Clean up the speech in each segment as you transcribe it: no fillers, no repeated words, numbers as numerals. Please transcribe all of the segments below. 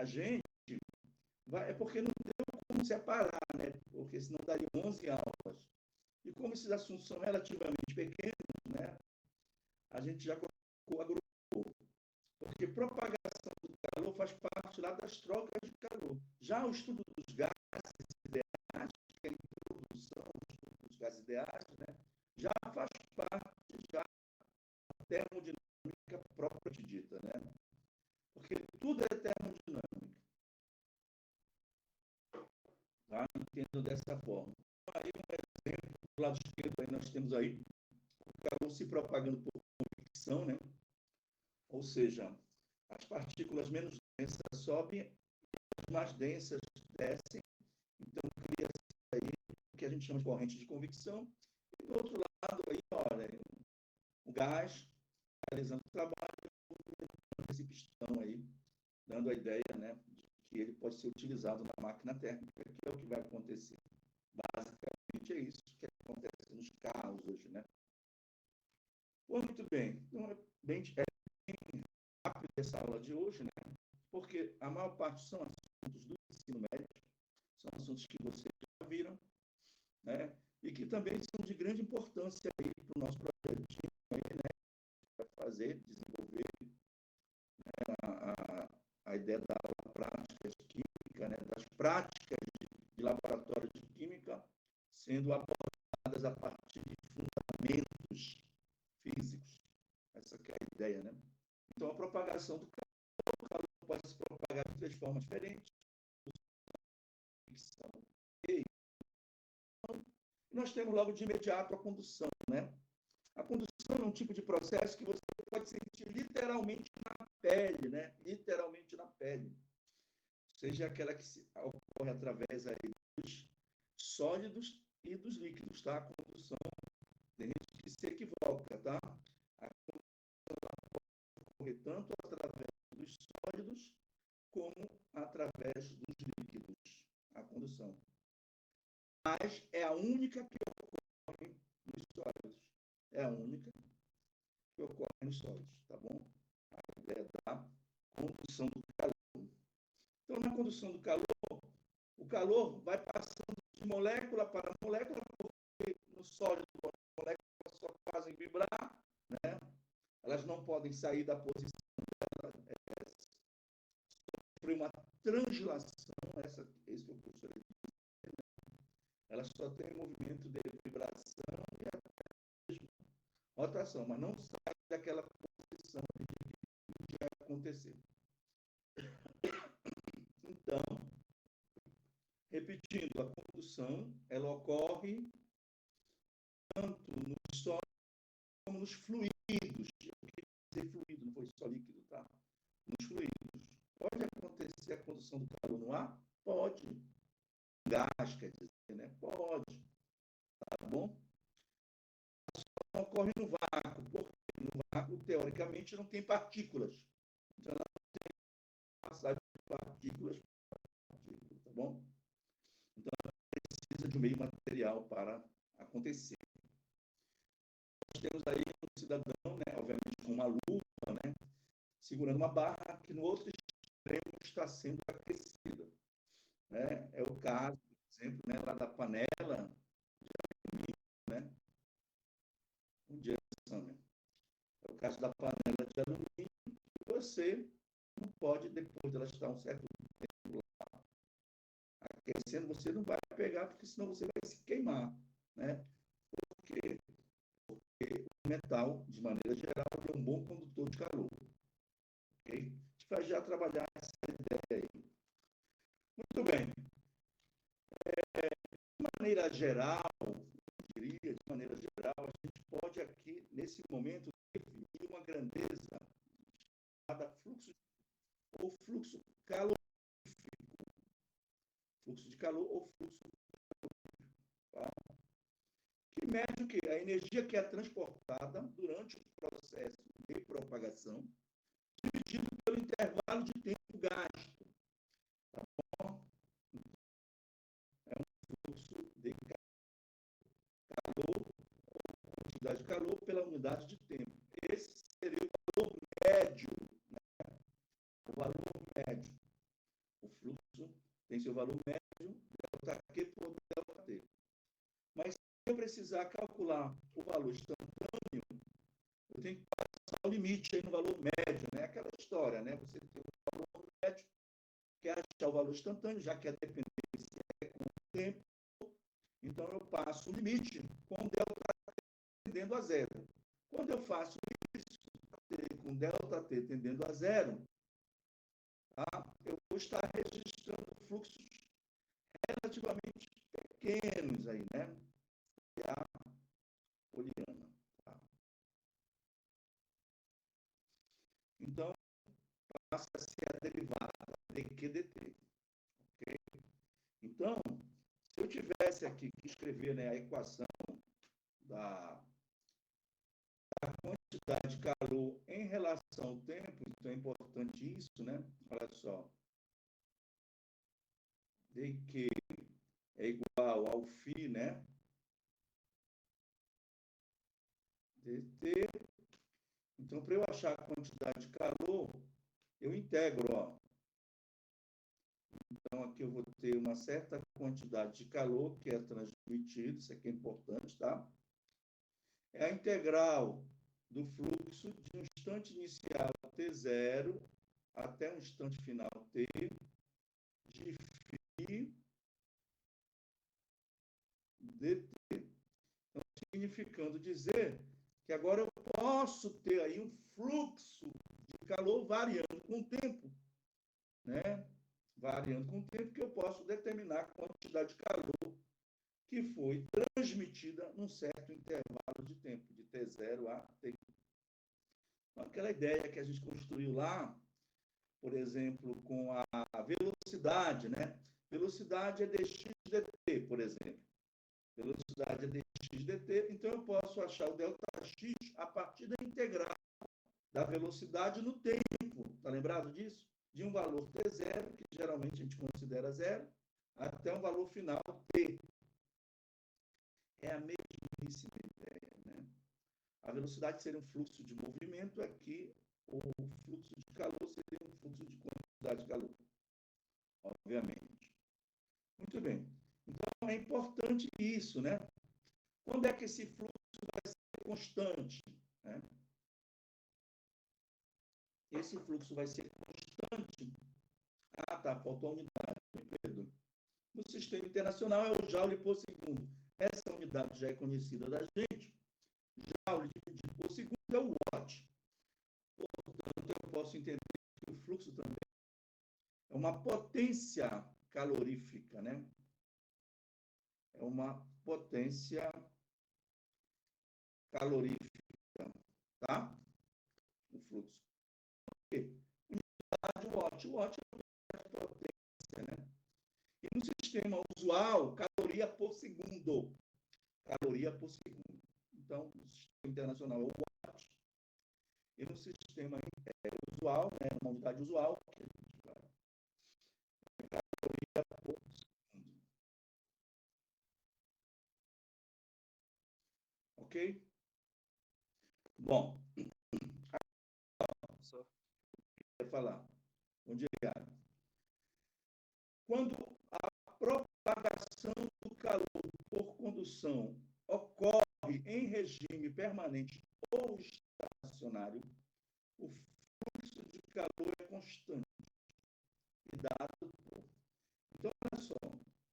reagente, é porque não tem como separar, né? Porque senão daria 11 aulas. E como esses assuntos são relativamente pequenos, né? A gente já colocou a grupo, porque propagação do calor faz parte lá das trocas de calor. Já o estudo dos gases ideais, que é a introdução dos gases ideais, né? Já faz parte já da termodinâmica propriamente dita, né? Porque tudo é termodinâmica. Tá? Entendo dessa forma. Aí um exemplo, do lado esquerdo, aí nós temos aí o calor se propagando por convecção, né? Ou seja, as partículas menos densas sobem, as mais densas descem, então cria-se aí o que a gente chama de corrente de convecção. E do outro lado, aí, olha, o gás realizando o trabalho, esse pistão aí, dando a ideia, né, de que ele pode ser utilizado na máquina térmica, que é o que vai acontecer. Basicamente é isso que acontece nos carros hoje, né? Bom, muito bem. Então, é bem rápido essa aula de hoje, né? Porque a maior parte são assuntos do ensino médio, são assuntos que vocês já viram, né? E que também são de grande importância aí para o nosso projetinho aí, né? Para fazer, desenvolver, né? A ideia da aula prática de química, né? Das práticas de laboratório de química sendo abordadas a partir de fundamentos físicos. Essa que é a ideia, né? Então, a propagação do calor pode se propagar de três formas diferentes. E nós temos logo de imediato a condução, né? A condução é um tipo de processo que você pode sentir literalmente na pele, né? Literalmente na pele. Seja aquela que ocorre através aí dos sólidos e dos líquidos, tá? A condução, tem gente que se equivoca, tá? A condução pode ocorrer tanto através dos sólidos como através dos líquidos, a condução. Mas é a única que ocorre nos sólidos. É a única que ocorre nos sólidos, tá bom? A ideia da condução do calor. Então, na condução do calor, o calor vai passando de molécula para molécula, porque no sólido as moléculas só fazem vibrar, né? Elas não podem sair da posição dela, sofrer uma translação, esse que eu gostaria de dizer, né? Ela só tem movimento de vibração e até rotação, mas não sai daquela posição que vai acontecer. Então, repetindo, a condução, ela ocorre tanto nos sólidos como nos fluidos. Eu queria dizer fluido, não foi só líquido, tá? Nos fluidos. Pode acontecer a condução do calor no ar? Pode. Gás, quer dizer, né? Pode. Tá bom? Não ocorre no vácuo, porque no vácuo, teoricamente, não tem partículas. Então, ela não tem passagem de partículas para partículas, tá bom? Então, ela precisa de um meio material para acontecer. Nós temos aí um cidadão, né, obviamente com uma luva, né, segurando uma barra que no outro extremo está sendo aquecida. Né? É o caso, por exemplo, né, lá da panela de alumínio, né? É o caso da panela de alumínio que você não pode, depois dela estar um certo tempo lá aquecendo, você não vai pegar, porque senão você vai se queimar. Né? Porque o metal, de maneira geral, é um bom condutor de calor. Okay? A gente vai já trabalhar essa ideia aí. Muito bem. De maneira geral, eu diria, de maneira geral, a gente pode aqui, nesse momento, definir uma grandeza chamada fluxo ou fluxo calorífico. Fluxo de calor ou fluxo calorífico. Tá? Que mede o quê? A energia que é transportada durante o processo de propagação, dividido pelo intervalo de tempo gasto. Tá bom? É um fluxo de calor, quantidade de calor pela unidade de tempo. Esse seria o valor médio. Né? O valor médio. tem seu valor médio, ΔQ por ΔT. Mas se eu precisar calcular o valor instantâneo, eu tenho que passar o limite aí no valor médio, né? Aquela história, né? Você tem o valor médio, quer achar o valor instantâneo, já que a dependência é com o tempo, então eu passo o limite com ΔT tendendo a zero. Quando eu faço isso com ΔT tendendo a zero, tá? Eu vou estar registrando fluxos relativamente pequenos aí, né? A poliana. Tá? Então, passa a ser a derivada dQdt. Okay? Então, se eu tivesse aqui que escrever, né, a equação da quantidade de calor em relação ao tempo, então é importante isso, né? Olha só. dQ é igual ao φ, né? dt. Então, para eu achar a quantidade de calor, eu integro, ó. Então, aqui eu vou ter uma certa quantidade de calor que é transmitido, isso aqui é importante, tá? É a integral do fluxo de um instante inicial T0 até um instante final T, de φ dt. Então, significando dizer que agora eu posso ter aí um fluxo de calor variando com o tempo, né? Variando com o tempo, que eu posso determinar a quantidade de calor que foi transmitida num certo intervalo de tempo, de T0 a T. Então, aquela ideia que a gente construiu lá, por exemplo, com a velocidade, né? Velocidade é dx dt, por exemplo. Velocidade é dx dt, então eu posso achar o ΔX a partir da integral da velocidade no tempo. Está lembrado disso? De um valor T0, que geralmente a gente considera zero, até um valor final T. É a mesmíssima ideia, né? A velocidade seria um fluxo de movimento, aqui o fluxo de calor seria um fluxo de quantidade de calor, obviamente. Muito bem. Então, é importante isso, né? Quando é que esse fluxo vai ser constante? Né? Esse fluxo vai ser constante. Ah, tá, faltou a unidade, Pedro. No sistema internacional é o joule por segundo. Essa unidade já é conhecida da gente. Joule dividido por segundo é o watt. Portanto, eu posso entender que o fluxo também é uma potência calorífica, né? É uma potência calorífica, tá? O fluxo. Unidade watt. Watt é a potência, né? E no sistema usual, caloria por segundo. Caloria por segundo. Então, no sistema internacional é o watt. E no sistema usual, né, uma unidade usual, que a gente vai, é caloria por segundo. Ok? Bom, só queria falar. Bom dia. Quando a propagação do calor por condução ocorre em regime permanente ou estacionário, o fluxo de calor é constante e dado por. Então, olha só,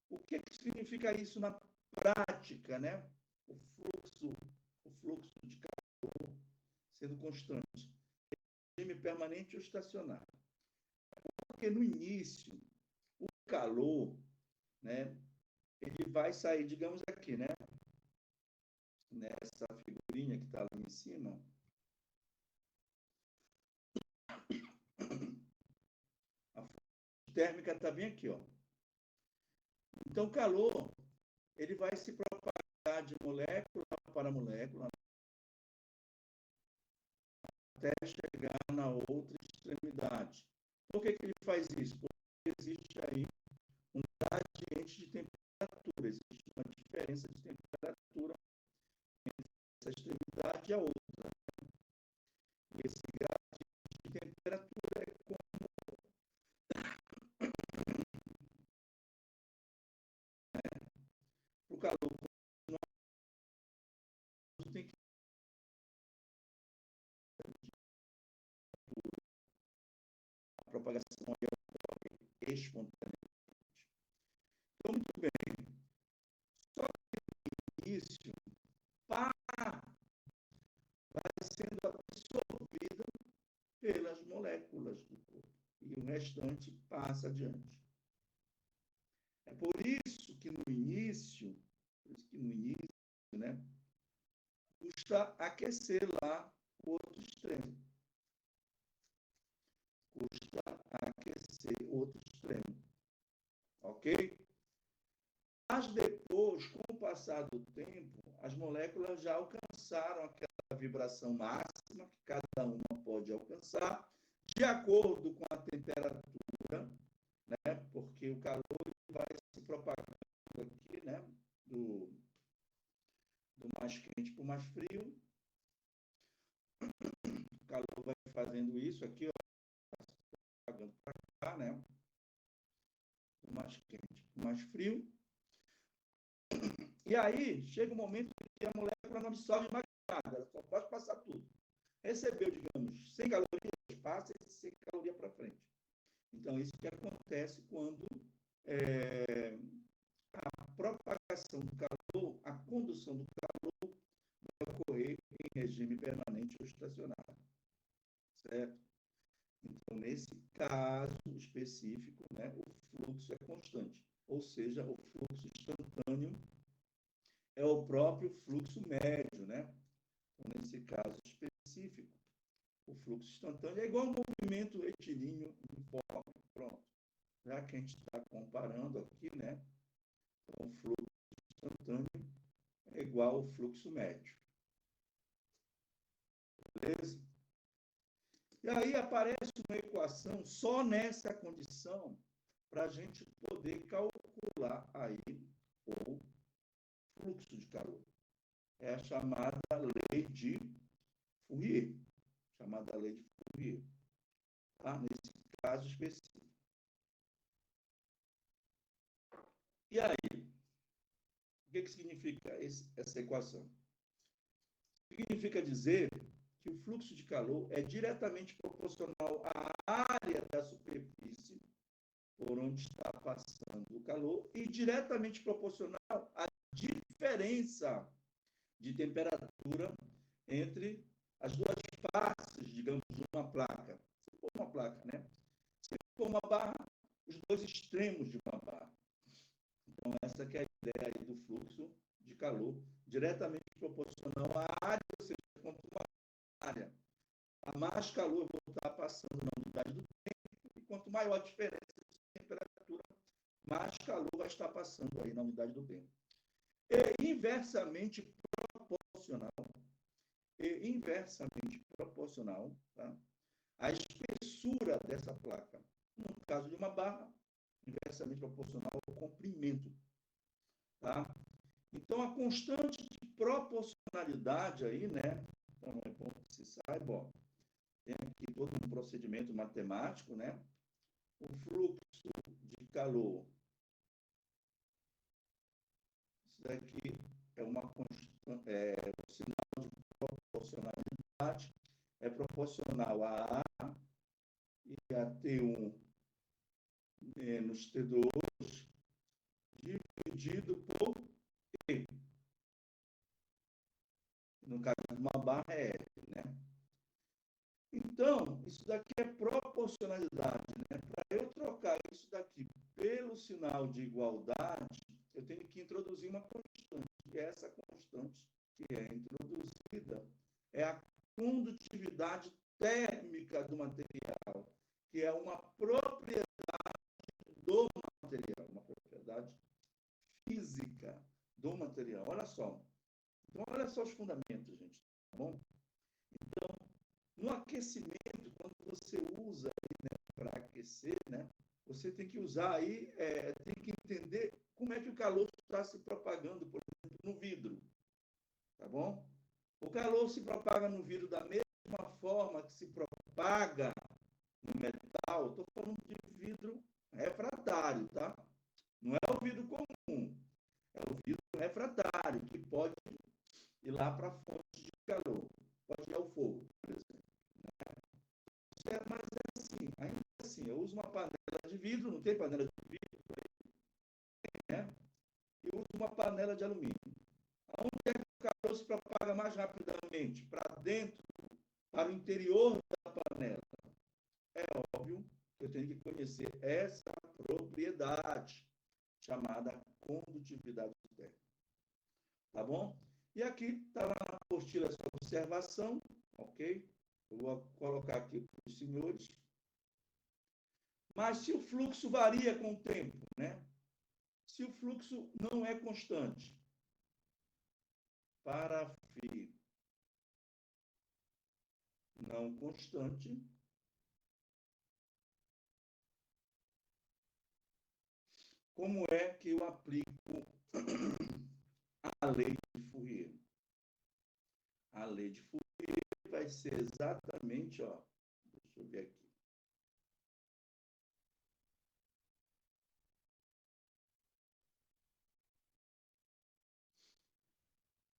o que significa isso na prática, né? O fluxo de calor sendo constante, regime permanente ou estacionário. Porque no início, o calor, né, ele vai sair, digamos aqui, né? Nessa figurinha que está ali em cima. A fonte térmica está bem aqui, ó. Então, o calor, ele vai se propagar de molécula para molécula até chegar na outra extremidade. Por que ele faz isso? Porque existe aí um gradiente de temperatura, existe uma diferença de temperatura entre essa extremidade e a outra. E esse gradiente de temperatura é como calor tem que a propagação ocorre espontaneamente. Então, muito bem. Só que no início, pá, vai sendo absorvida pelas moléculas do corpo. E o restante passa adiante. É por isso que no início, né, custa aquecer lá o outro extremo. Custa aquecer o outro extremo. Ok? Mas depois, com o passar do tempo, as moléculas já alcançaram aquela vibração máxima que cada uma pode alcançar, de acordo com a temperatura, né? Porque o calor vai se propagando aqui, né? Do mais quente para o mais frio. O calor vai fazendo isso aqui, ó, propagando para cá, né? Do mais quente para o mais frio. E aí, chega um momento que a molécula não absorve mais nada, ela só pode passar tudo. Recebeu, digamos, 100 calorias, passa esse 100 calorias para frente. Então, isso que acontece quando a propagação do calor, a condução do calor, vai ocorrer em regime permanente ou estacionário. Certo? Então, nesse caso específico, né, o fluxo é constante. Ou seja, o fluxo instantâneo é o próprio fluxo médio, né? Então, nesse caso específico, o fluxo instantâneo é igual ao movimento retilíneo uniforme. Pronto. Já que a gente está comparando aqui, né? Então, o fluxo instantâneo é igual ao fluxo médio. Beleza? E aí aparece uma equação só nessa condição para a gente poder calcular aí o fluxo de calor. É a chamada lei de Fourier. Chamada lei de Fourier. Tá? Nesse caso específico. E aí? O que significa essa equação? Significa dizer que o fluxo de calor é diretamente proporcional à área da superfície por onde está passando o calor e diretamente proporcional à diferença de temperatura entre as duas faces, digamos, de uma placa. Se for uma placa, né? Se for uma barra, os dois extremos de uma barra. Então, essa que é a ideia aí do fluxo de calor, diretamente proporcional à área, ou seja, quanto mais área, a mais calor eu vou estar passando na unidade do tempo, e quanto maior a diferença de temperatura, mais calor vai estar passando aí na unidade do tempo. E inversamente proporcional, tá? A espessura dessa placa, no caso de uma barra, inversamente proporcional ao comprimento, tá? Então, a constante de proporcionalidade aí, né? Então, é bom que se saiba, ó, tem aqui todo um procedimento matemático, né? O fluxo de calor, isso daqui é uma constante, o sinal de proporcionalidade é proporcional a A e a T1 menos T2 dividido por E. No caso de uma barra é L, né? Então, isso daqui é proporcionalidade, né? Para eu trocar isso daqui pelo sinal de igualdade, eu tenho que introduzir uma constante. E essa constante que é introduzida é a condutividade térmica do material, que é uma propriedade do material, uma propriedade física do material. Olha só. Então, olha só os fundamentos, gente, tá bom? Então, no aquecimento, quando você usa, né, para aquecer, né, você tem que usar aí, tem que entender como é que o calor está se propagando, por exemplo, no vidro, tá bom? O calor se propaga no vidro da mesma forma que se propaga no metal. Estou falando de vidro refratário, tá? Não é o vidro comum, é o vidro refratário, que pode ir lá para a fonte de calor, pode ir ao fogo, por exemplo. Mas é assim, ainda assim, eu uso uma panela de vidro, não tem panela de vidro, né? Eu uso uma panela de alumínio. Onde é que o calor se propaga mais rapidamente? Para dentro, para o interior da panela. É óbvio que eu tenho que conhecer essa propriedade, chamada condutividade térmica. Tá bom? E aqui está lá na apostila essa observação, ok? Eu vou colocar aqui para os senhores. Mas se o fluxo varia com o tempo, né? Se o fluxo não é constante, para φ não constante, como é que eu aplico a lei de Fourier? A lei de Fourier vai ser exatamente, ó, deixa eu ver aqui.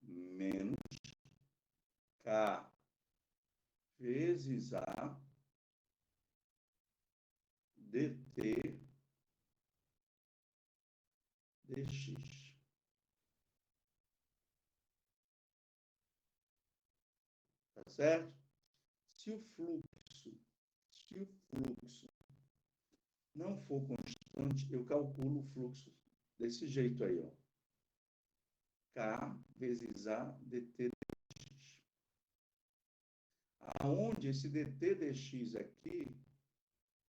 Menos K vezes A dt dx. Tá certo? Se o fluxo não for constante, eu calculo o fluxo desse jeito aí, ó. K vezes A dt dx. Aonde esse dt dx aqui,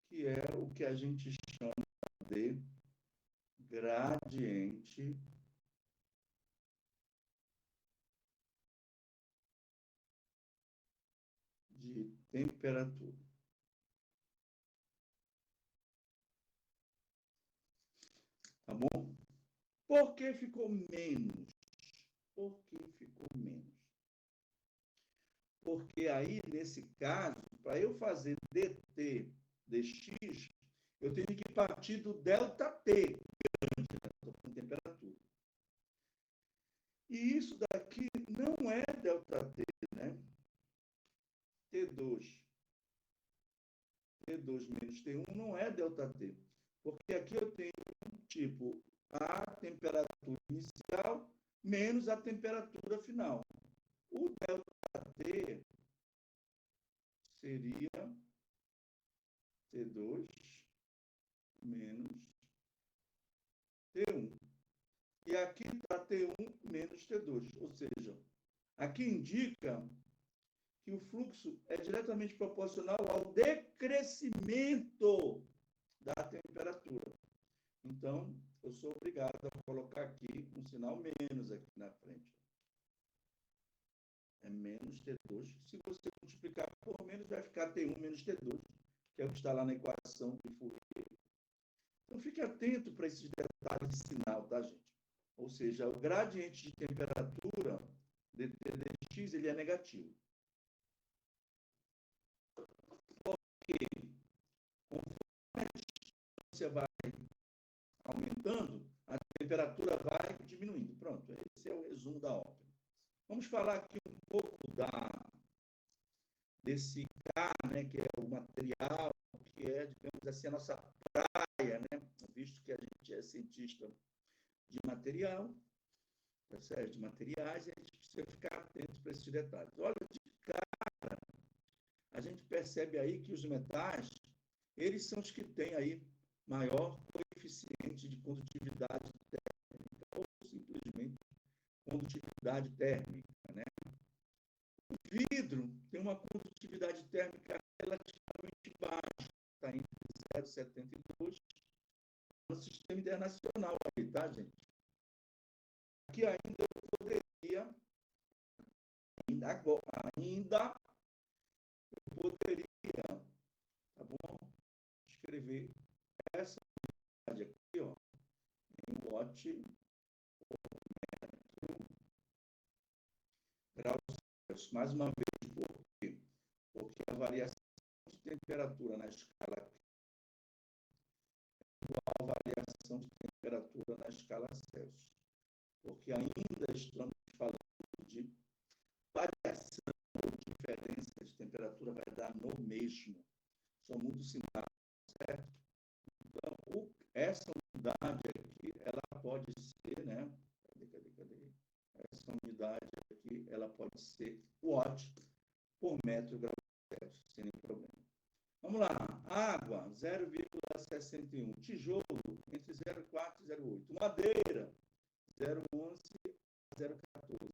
que é o que a gente chama de gradiente de temperatura. Tá bom? Por que ficou menos? Por que ficou menos? Porque aí, nesse caso, para eu fazer dt dx, eu tenho que partir do ΔT, grande, temperatura. E isso daqui não é ΔT, né? T2 menos T1 não é ΔT. Porque aqui eu tenho, tipo, a temperatura inicial menos a temperatura final. O ΔT seria T2 menos T1. E aqui está T1 menos T2. Ou seja, aqui indica que o fluxo é diretamente proporcional ao decrescimento da temperatura. Então, eu sou obrigado a colocar aqui um sinal menos aqui na frente. É menos T2. Se você multiplicar por menos, vai ficar T1 menos T2, que é o que está lá na equação de Fourier. Então, fique atento para esses detalhes de sinal, tá, gente? Ou seja, o gradiente de temperatura dt dx, ele é negativo. Porque conforme a distância vai aumentando, a temperatura vai diminuindo. Pronto, esse é o resumo da ópera. Vamos falar aqui um pouco desse K, né, que é o material, que é, digamos assim, a nossa praia, né, visto que a gente é cientista de material, tá certo? De materiais, e a gente precisa ficar atento para esses detalhes. Olha, de cara, a gente percebe aí que os metais, eles são os que têm aí maior coeficiente de condutividade térmica, ou simplesmente condutividade térmica, né? O vidro tem uma condutividade térmica relativamente baixa, está entre 0,72 no sistema internacional aí, tá, gente? Aqui ainda eu poderia, ainda eu poderia, tá bom? Escrever essa unidade aqui, ó, em watt graus Celsius. Mais uma vez, por quê? Porque a variação de temperatura na escala é igual à variação de temperatura na escala Celsius. porque ainda estamos falando de variação ou diferença de temperatura, vai dar no mesmo. São muito similares, certo? Então, essa unidade aqui, ela pode ser, né? Cadê? Essa unidade aqui, ela pode ser watt por metro grau Celsius, sem nenhum problema. Vamos lá. Água, 0,61. Tijolo, entre 0,4 e 0,8. Madeira, 0,11 a 0,14.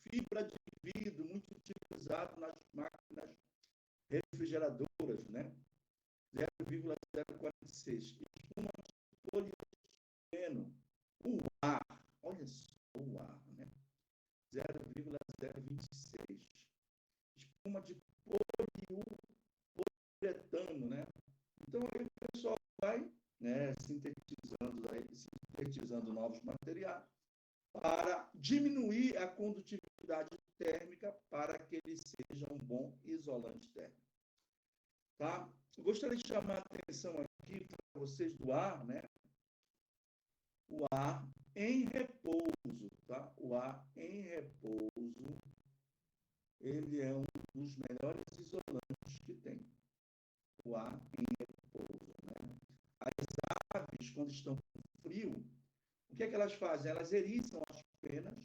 Fibra de vidro, muito utilizado nas máquinas refrigeradoras, né? 0,046. Espuma de poliestireno. O ar, olha só o ar, né? 0,026. Espuma de poliuretano, né? Então, aí o pessoal vai, né, sintetizando novos materiais para diminuir a condutividade térmica para que ele seja um bom isolante térmico. Tá? Eu gostaria de chamar a atenção aqui para vocês do ar, né? O ar em repouso, tá? O ar em repouso, ele é um dos melhores isolantes que tem. O ar em repouso, né? As aves, quando estão com frio, o que é que elas fazem? Elas eriçam as penas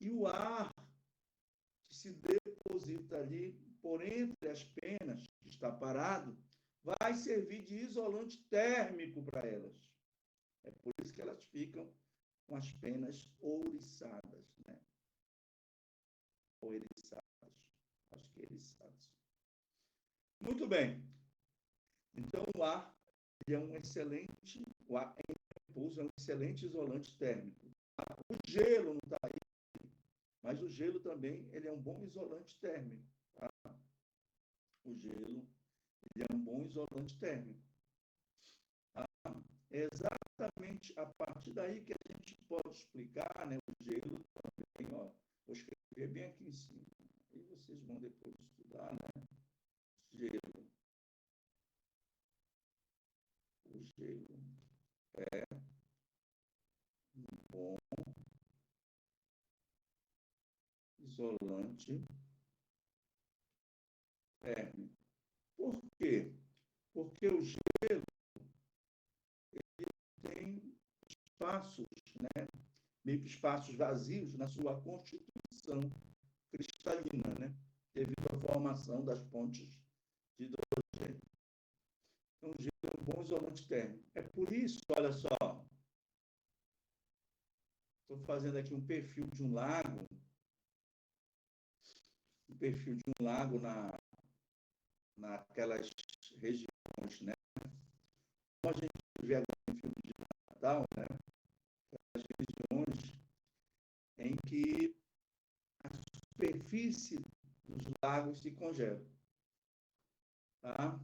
e o ar que se deposita ali por entre as penas, que está parado, vai servir de isolante térmico para elas. É por isso que elas ficam com as penas ouriçadas, né? Ou eriçadas. Acho que eriçadas. Muito bem. Então, o ar é um excelente, o ar em repouso é um excelente isolante térmico. O gelo não está aí, mas o gelo também ele é um bom isolante térmico. Tá? O gelo ele é um bom isolante térmico. Tá? É exatamente a partir daí que a gente pode explicar, né, o gelo também. Ó, vou escrever bem aqui em cima. E vocês vão depois estudar, né? Gelo. O gelo é um bom isolante térmico. Por quê? Porque o gelo tem espaços, né? Meio que espaços vazios na sua constituição cristalina, né? Devido à formação das pontes de hidrogênio. Então, o gelo é um bom isolante térmico. É por isso, olha só, estou fazendo aqui um perfil de um lago, naquelas regiões, né? Como a gente vê agora em filme de Natal, né? As regiões em que a superfície dos lagos se congela. Tá?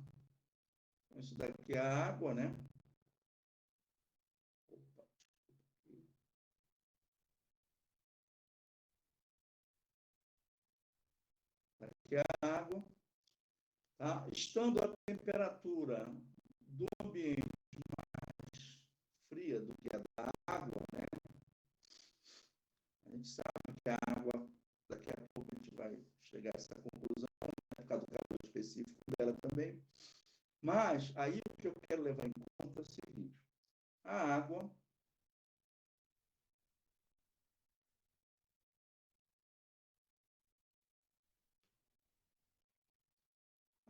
Isso daqui é a água, né? Aqui é a água. Tá? Estando a temperatura do ambiente mais fria do que a da água, né? A gente sabe que a água, daqui a pouco a gente vai chegar a essa conclusão, por causa do calor específico dela também. Mas aí o que eu quero levar em conta é o seguinte: a água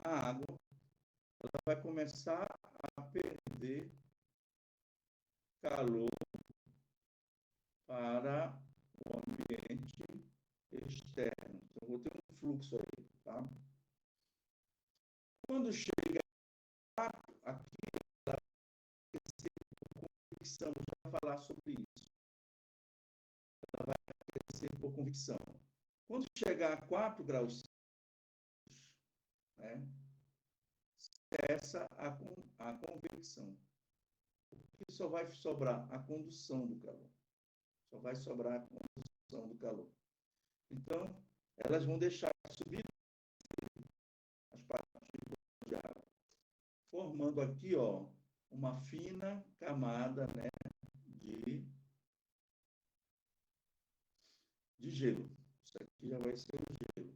ela vai começar a perder calor para o ambiente externo. Então, vou ter um fluxo aí, tá? Quando chega aqui, ela vai aquecer por convecção. Já vou falar sobre isso. Ela vai aquecer por convecção. Quando chegar a 4 graus Celsius, né, cessa a convecção. Porque só vai sobrar a condução do calor. Só vai sobrar a condução do calor. Então, elas vão deixar subir as partículas de água, formando aqui, ó, uma fina camada, né, de gelo. Isso aqui já vai ser o gelo.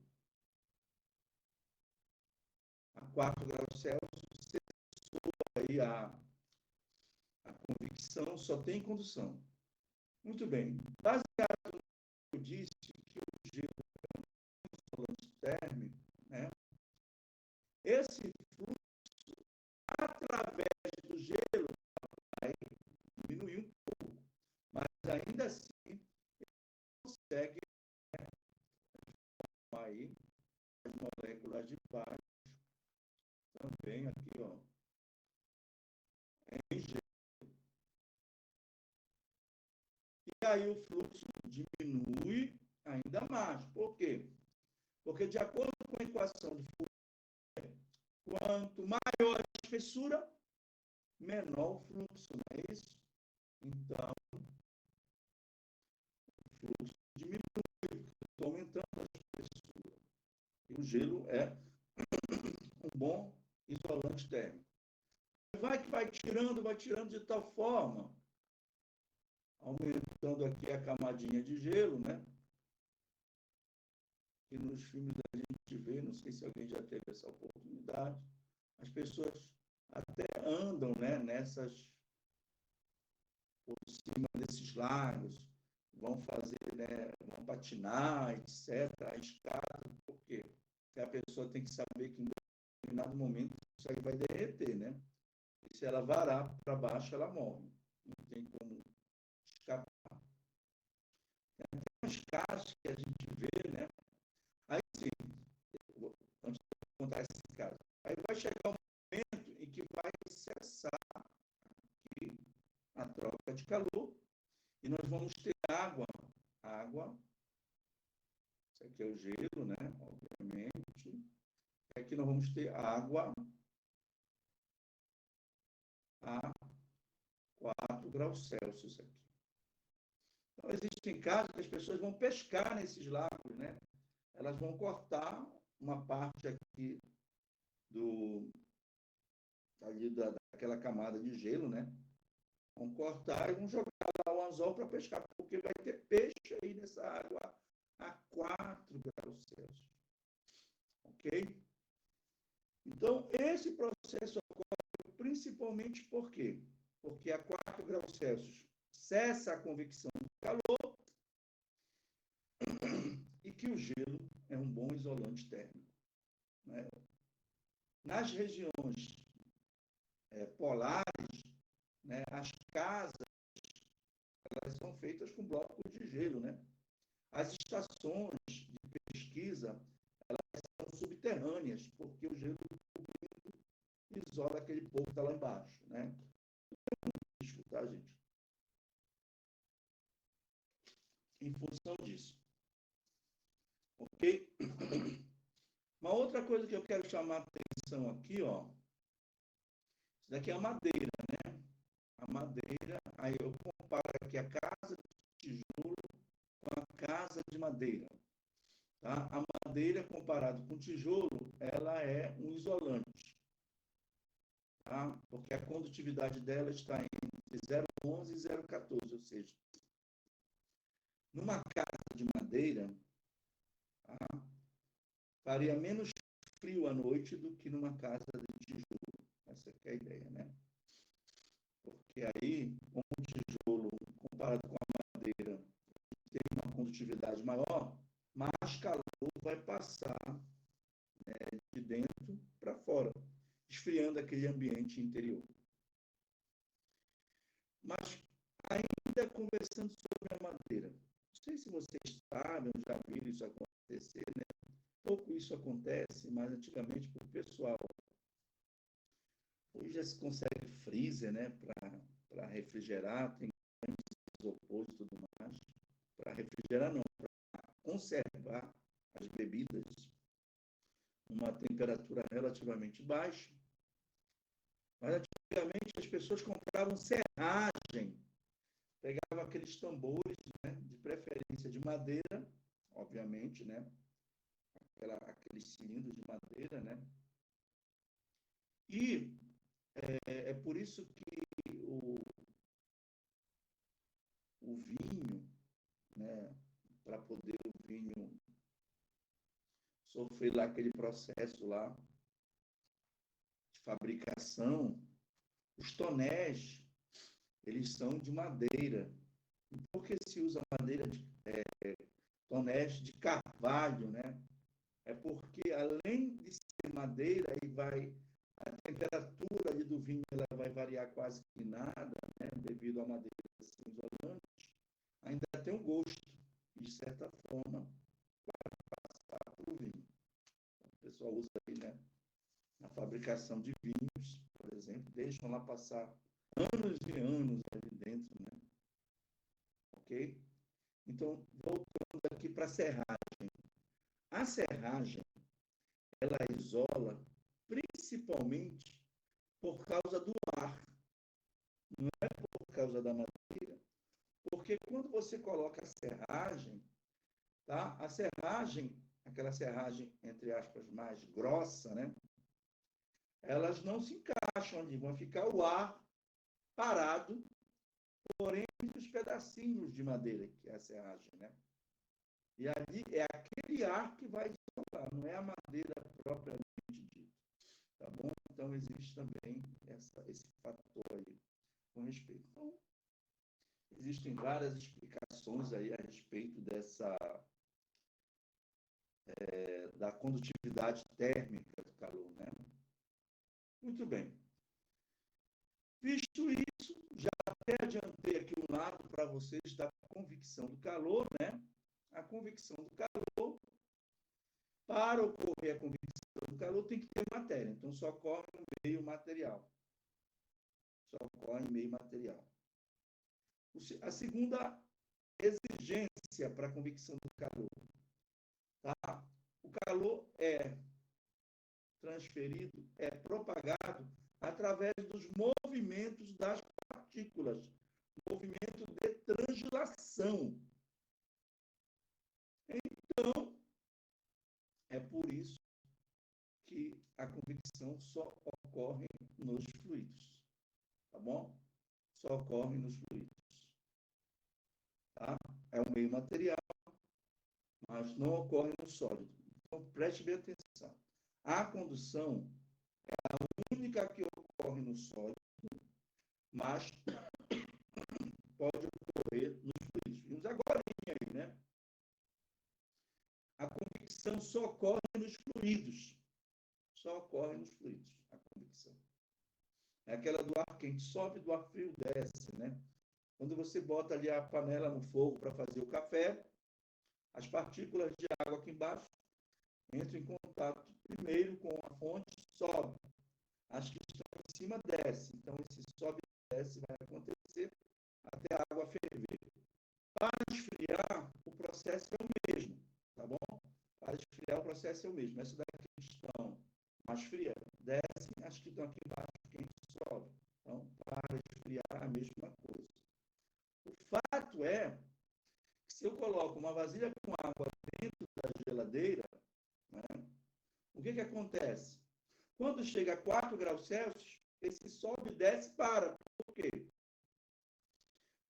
A 4 graus Celsius, cessou aí a convecção, só tem condução. Muito bem. Baseado no que eu disse, que o gelo é um isolante térmico, né? Esse fluxo, através do gelo, vai diminuir um pouco, mas ainda assim consegue, né, aí as moléculas de baixo também aqui, ó, em gelo. E aí o fluxo diminui ainda mais. Por quê? Porque de acordo com a equação de Fourier, quanto maior a espessura, menor o fluxo, não é isso? Então, o fluxo diminui, está aumentando a espessura. E o gelo é um bom isolante térmico. Vai que vai tirando de tal forma, aumentando aqui a camadinha de gelo, né? E nos filmes a gente vê, não sei se alguém já teve essa oportunidade, as pessoas até andam, né, por cima desses lagos, vão fazer, né, vão patinar, etc., a escada, por quê? Porque a pessoa tem que saber que em determinado momento isso aí vai derreter, né? E se ela varar para baixo, ela morre. Não tem como escapar. Tem umas casos que a gente vê, né? Aí sim, antes de contar esse caso, aí vai chegar um momento em que vai cessar aqui a troca de calor e nós vamos ter água, isso aqui é o gelo, né? Obviamente. E aqui nós vamos ter água a 4 graus Celsius aqui. Então, existem casos que as pessoas vão pescar nesses lagos, né? Elas vão cortar uma parte aqui ali daquela camada de gelo, né? Vão cortar e vão jogar lá o anzol para pescar, porque vai ter peixe aí nessa água a 4 graus Celsius. Ok? Então, esse processo ocorre principalmente por quê? Porque a 4 graus Celsius cessa a convecção do calor e que o gelo é um bom isolante térmico, né? Nas regiões polares, né, as casas elas são feitas com blocos de gelo, né? As estações de pesquisa elas são subterrâneas, porque o gelo isola aquele povo que está lá embaixo, né? Risco, tá, gente? Em função disso. Ok? Uma outra coisa que eu quero chamar a atenção aqui, ó. Isso daqui é a madeira, né? A madeira, aí eu comparo aqui a casa de tijolo com a casa de madeira. Tá? A madeira, comparado com o tijolo, ela é um isolante. Tá? Porque a condutividade dela está entre 0,11 e 0,14, ou seja, numa casa de madeira, tá? Faria menos frio à noite do que numa casa de tijolo. Essa é a ideia, né? Porque aí, com o tijolo, comparado com a madeira, tem uma condutividade maior, mais calor vai passar, né, de dentro para fora, esfriando aquele ambiente interior. Mas, ainda conversando sobre a madeira, não sei se vocês sabem, já viram isso acontecer, né? Pouco isso acontece, mas antigamente para o pessoal. Hoje já se consegue freezer, né, para refrigerar, tem isopor e tudo mais. Para refrigerar não, para conservar as bebidas numa temperatura relativamente baixa. Mas antigamente as pessoas compravam serragem, pegavam aqueles tambores, né, de preferência de madeira, obviamente, né, aqueles cilindros de madeira, né, e é por isso que o vinho, né, para poder o sofrer lá aquele processo lá de fabricação. Os tonéis, eles são de madeira. E por que se usa madeira de tonéis de carvalho, né? É porque, além de ser madeira, a temperatura ali do vinho ela vai variar quase que nada, né? Devido à madeira ser isolante, ainda tem um gosto, de certa forma, para o vinho. O pessoal usa aí, né? Na fabricação de vinhos, por exemplo, deixam lá passar anos e anos ali dentro, né? Ok? Então, voltando aqui para a serragem. A serragem, ela isola principalmente por causa do ar, não é por causa da madeira. Porque quando você coloca a serragem, tá? A serragem, aquela serragem, entre aspas, mais grossa, né? Elas não se encaixam ali, vão ficar o ar parado, porém, os pedacinhos de madeira, que é a serragem, né? E ali é aquele ar que vai isolar, não é a madeira propriamente dita, tá bom? Então, existe também esse fator aí com respeito. Então, existem várias explicações aí a respeito da condutividade térmica do calor, né? Muito bem. Visto isso, já até adiantei aqui um lado para vocês da convecção do calor, né? A convecção do calor, para ocorrer a convecção do calor, tem que ter matéria. Então, só ocorre no meio material. Só ocorre em meio material. A segunda exigência para a convecção do calor, tá? O calor é transferido, é propagado através dos movimentos das partículas, movimento de translação. Então, é por isso que a convecção só ocorre nos fluidos, tá bom? Só ocorre nos fluidos, tá? É um meio material, mas não ocorre no sólido. Então, preste bem atenção. A condução é a única que ocorre no sólido, mas pode ocorrer nos fluidos. Vimos agora aí, né? A convecção só ocorre nos fluidos. Só ocorre nos fluidos, a convecção. É aquela do ar quente sobe, do ar frio desce, né? Quando você bota ali a panela no fogo para fazer o café, as partículas de água aqui embaixo entram em contato primeiro com a fonte, sobe. As que estão em cima desce. Então, esse sobe e desce vai acontecer até a água ferver. Para esfriar, o processo é o mesmo, tá bom? Para esfriar, o processo é o mesmo. Essa daqui estão mais frias, descem, as que estão aqui embaixo, quente, sobe. Então, para esfriar, a mesma coisa. O fato é que se eu coloco uma vasilha com água dentro da geladeira, né, o que acontece? Quando chega a 4 graus Celsius, esse sobe e desce para. Por quê?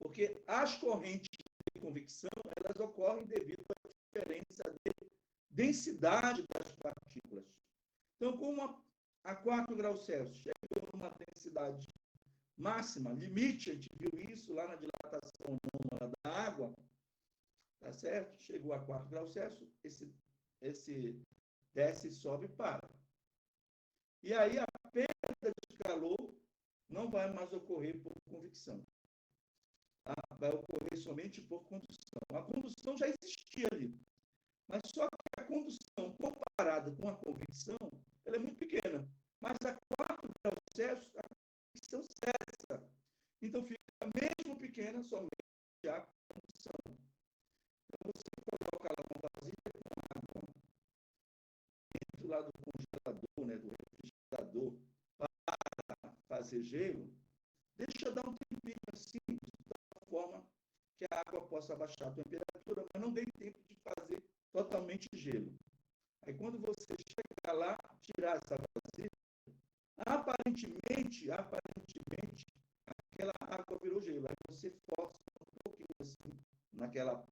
Porque as correntes de convecção, elas ocorrem devido à diferença de densidade das partículas. Então, como a 4 graus Celsius chegou numa densidade máxima, limite, a gente viu isso lá na dilatação anômala da água, tá certo? Chegou a 4 graus Celsius, esse desce e sobe para. E aí a perda de calor não vai mais ocorrer por convecção. Tá? Vai ocorrer somente por condução. A condução já existia ali. Mas só que a condução, comparada com a convecção, ela é muito pequena. Mas a 4 graus Celsius, a convecção cessa. Então fica mesmo pequena somente a condução. Então você coloca lá uma vasilha com água dentro lá do congelador, né, do refrigerador, para fazer gelo, deixa dar um tempinho assim, de tal forma que a água possa baixar a temperatura, mas não dê tempo de fazer totalmente gelo. Aí quando você chegar lá, tirar essa vasilha, aparentemente, aquela água virou gelo. Aí você força um pouquinho assim, naquela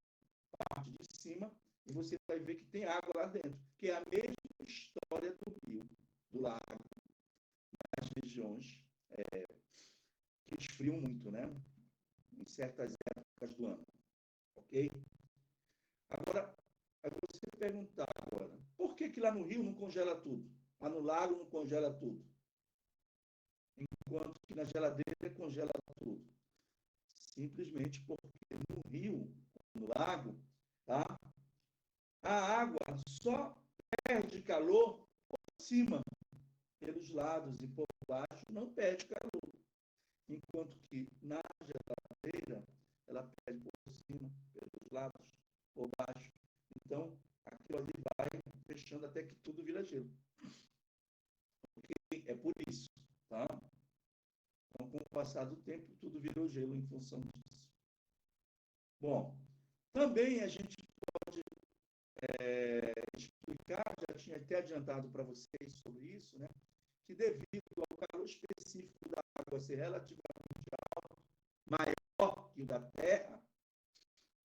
parte de cima, e você vai ver que tem água lá dentro, que é a mesma história do rio, do lago, nas regiões que esfriam muito, né? Em certas épocas do ano, ok? Agora, aí você perguntar agora, por que que lá no rio não congela tudo? Lá no lago não congela tudo? Enquanto que na geladeira congela tudo. Simplesmente porque no rio, no lago, tá? A água só perde calor por cima, pelos lados e por baixo não perde calor. Enquanto que na geladeira ela perde por cima, pelos lados, por baixo. Então, aquilo ali vai fechando até que tudo vira gelo. Okay? É por isso, tá? Então, com o passar do tempo, tudo virou gelo em função disso. Bom, também a gente pode explicar, já tinha até adiantado para vocês sobre isso, né? Que devido ao calor específico da água ser relativamente alto, maior que o da Terra,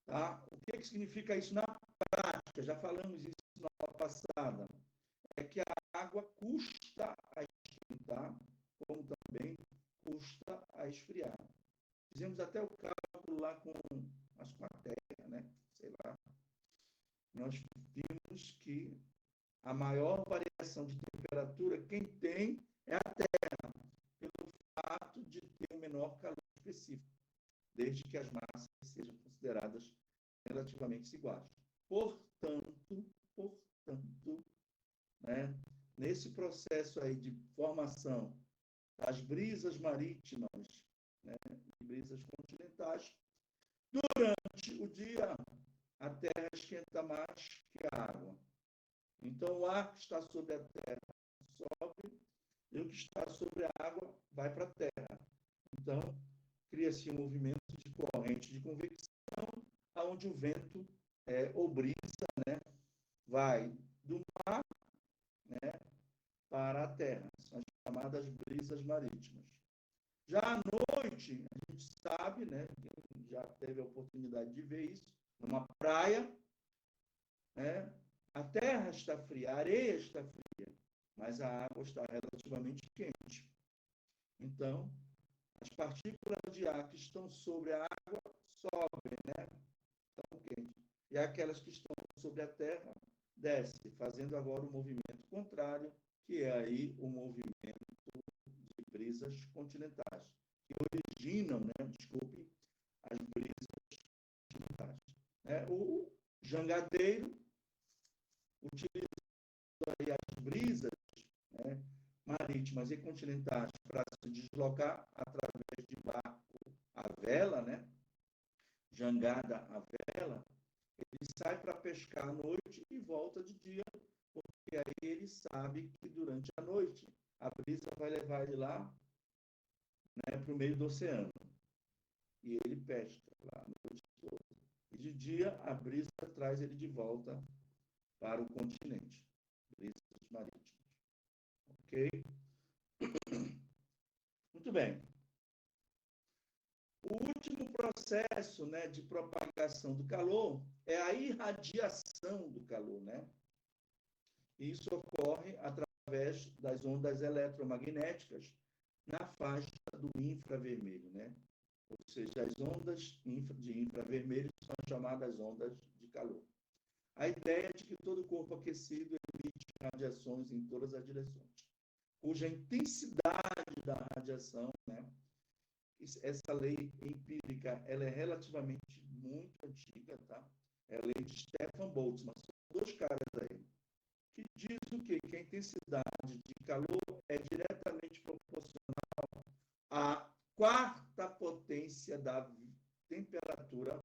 tá? O que significa isso na prática? Já falamos isso na aula passada. É que a água custa a esquentar, como também custa a esfriar. Fizemos até o cálculo lá com a Terra, né? Sei lá. Nós vimos que a maior variação de temperatura, quem tem é a Terra, pelo fato de ter um menor calor específico, desde que as massas sejam consideradas relativamente iguais. Portanto, né, nesse processo aí de formação das brisas marítimas, né, e brisas continentais, durante o dia a Terra esquenta mais que a água. Então, o ar que está sobre a Terra sobe e o que está sobre a água vai para a Terra. Então, cria-se um movimento de corrente de convecção, onde o vento ou brisa, né, vai do mar, né, para a Terra. São as chamadas brisas marítimas. Já à noite, a gente sabe, né, quem já teve a oportunidade de ver isso, numa praia, né, a terra está fria, a areia está fria, mas a água está relativamente quente. Então, as partículas de ar que estão sobre a água sobem, né? Estão quentes. E aquelas que estão sobre a terra descem, fazendo agora o movimento contrário, que é aí o movimento de brisas continentais, que originam, né? Desculpe, as brisas continentais. O jangadeiro utiliza aí as brisas, né, marítimas e continentais para se deslocar através de barco à vela, né, jangada à vela. Ele sai para pescar à noite e volta de dia, porque aí ele sabe que durante a noite a brisa vai levar ele lá, né, para o meio do oceano. E ele pesca lá a noite toda. E de dia a brisa traz ele de volta para o continente. Brisas marítimas. Ok? Muito bem. O último processo, né, de propagação do calor é a irradiação do calor, né? Isso ocorre através das ondas eletromagnéticas na faixa do infravermelho, né? Ou seja, as ondas de infravermelho são chamadas ondas de calor. A ideia é de que todo corpo aquecido emite radiações em todas as direções, cuja intensidade da radiação, né? Essa lei empírica, ela é relativamente muito antiga, tá? É a lei de Stefan Boltzmann. São dois caras aí que diz o quê? Que a intensidade de calor é diretamente proporcional à quarta potência da temperatura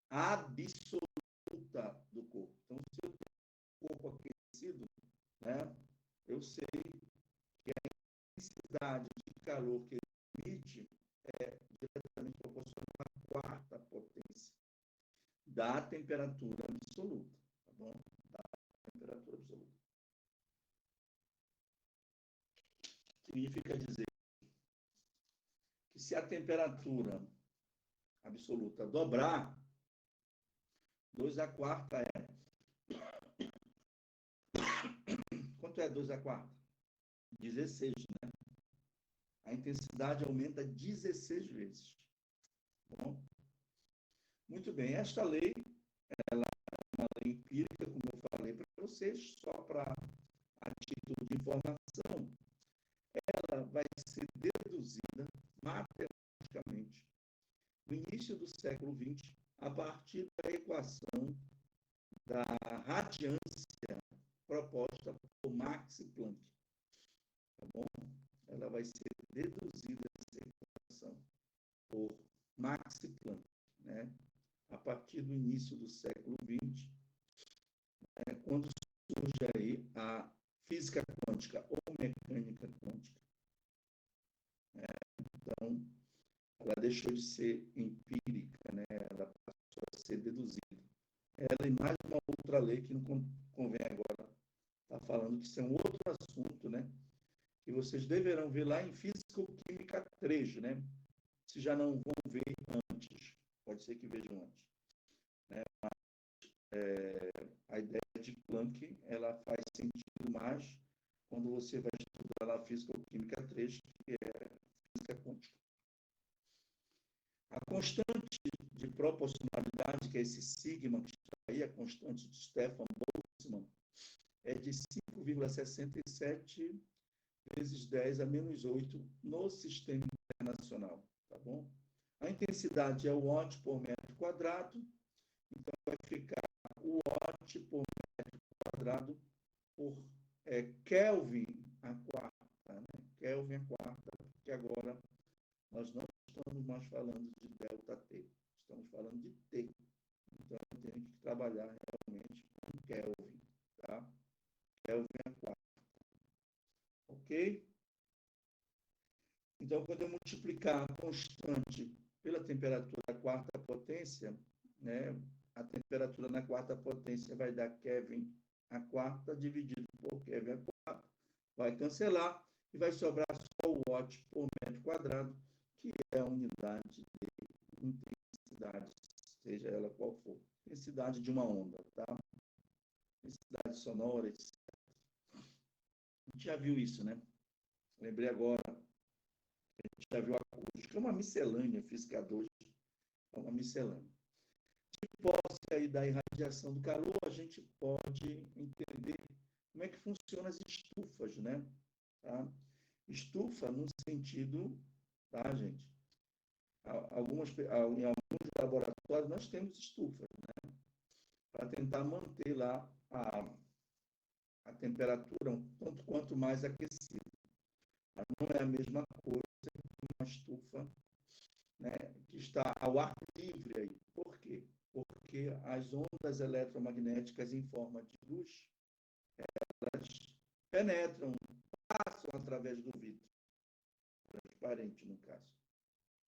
absoluta do corpo. Então, se eu tenho um corpo aquecido, né, eu sei que a intensidade de calor que ele emite é diretamente proporcional à quarta potência da temperatura absoluta, tá bom? Da temperatura absoluta. Significa dizer que se a temperatura absoluta dobrar, 2 a quarta é Quanto é 2 a quarta? 16, né? A intensidade aumenta 16 vezes. Bom, muito bem, esta lei, ela é uma lei empírica, como eu falei para vocês, só para a título de informação, ela vai ser deduzida matematicamente no início do século XX, a partir da equação da radiância proposta por Max Planck. Tá bom? Ela vai ser deduzida essa equação por Max Planck, né? A partir do início do século XX, quando surge aí a física quântica ou mecânica quântica. Então, ela deixou de ser empírica, né? Ela passou a ser deduzida. Ela e mais uma outra lei que não convém agora estar falando, que isso é um outro assunto, né? Que vocês deverão ver lá em Físico-Química 3, né? Se já não vão ver antes, pode ser que vejam antes. Né? A ideia de Planck, ela faz sentido mais quando você vai estudar lá Físico-Química 3, que é física quântica. A constante de proporcionalidade, que é esse sigma que está aí, a constante de Stefan Boltzmann, é de 5,67 vezes 10 a menos 8 no sistema internacional, tá bom? A intensidade é o watt por metro quadrado, então vai ficar o watt por metro quadrado por Kelvin a quarta, né? Kelvin a quarta, porque agora nós não estamos mais falando de delta T, estamos falando de T. Então, eu tenho que trabalhar realmente com Kelvin, tá? Kelvin a quarta. Ok? Então, quando eu multiplicar a constante pela temperatura da quarta potência, né, a temperatura na quarta potência vai dar Kelvin a quarta dividido por Kelvin a quarta, vai cancelar e vai sobrar só o watt por metro quadrado, que é a unidade de intensidade, seja ela qual for. Intensidade de uma onda, tá? Intensidade sonora, etc. A gente já viu isso, né? Lembrei agora. A gente já viu a acústica, é uma miscelânea, física 2, é uma miscelânea. De posse aí da irradiação do calor, a gente pode entender como é que funcionam as estufas, né? Tá? Estufa no sentido, tá, gente? Em alguns laboratórios nós temos estufas, né? Para tentar manter lá a temperatura um tanto quanto mais aquecida. Mas não é a mesma coisa que uma estufa, né, que está ao ar livre aí. Por quê? Porque as ondas eletromagnéticas em forma de luz, elas penetram, passam através do vidro, transparente no caso.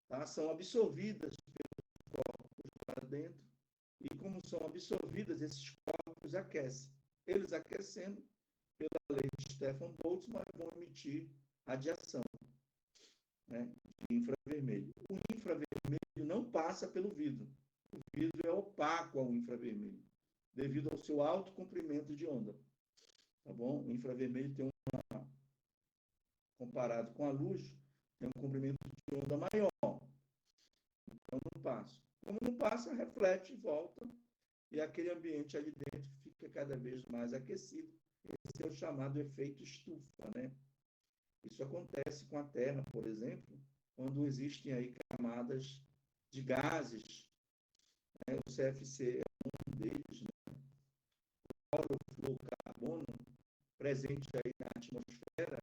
Tá? São absorvidas pelos corpos para dentro, e como são absorvidas, esses corpos aquecem. Eles aquecendo, pela lei de Stefan Boltzmann, vão emitir radiação, né, de infravermelho. O infravermelho não passa pelo vidro. O vidro é opaco ao infravermelho, devido ao seu alto comprimento de onda. Tá bom? O infravermelho tem comparado com a luz, tem um comprimento de onda maior. Então não passa. Como não passa, reflete e volta, e aquele ambiente ali dentro fica cada vez mais aquecido. Esse é o chamado efeito estufa, né? Isso acontece com a Terra, por exemplo, quando existem aí camadas de gases, né? O CFC é um deles, né? O clorofluorcarbono, presente aí na atmosfera,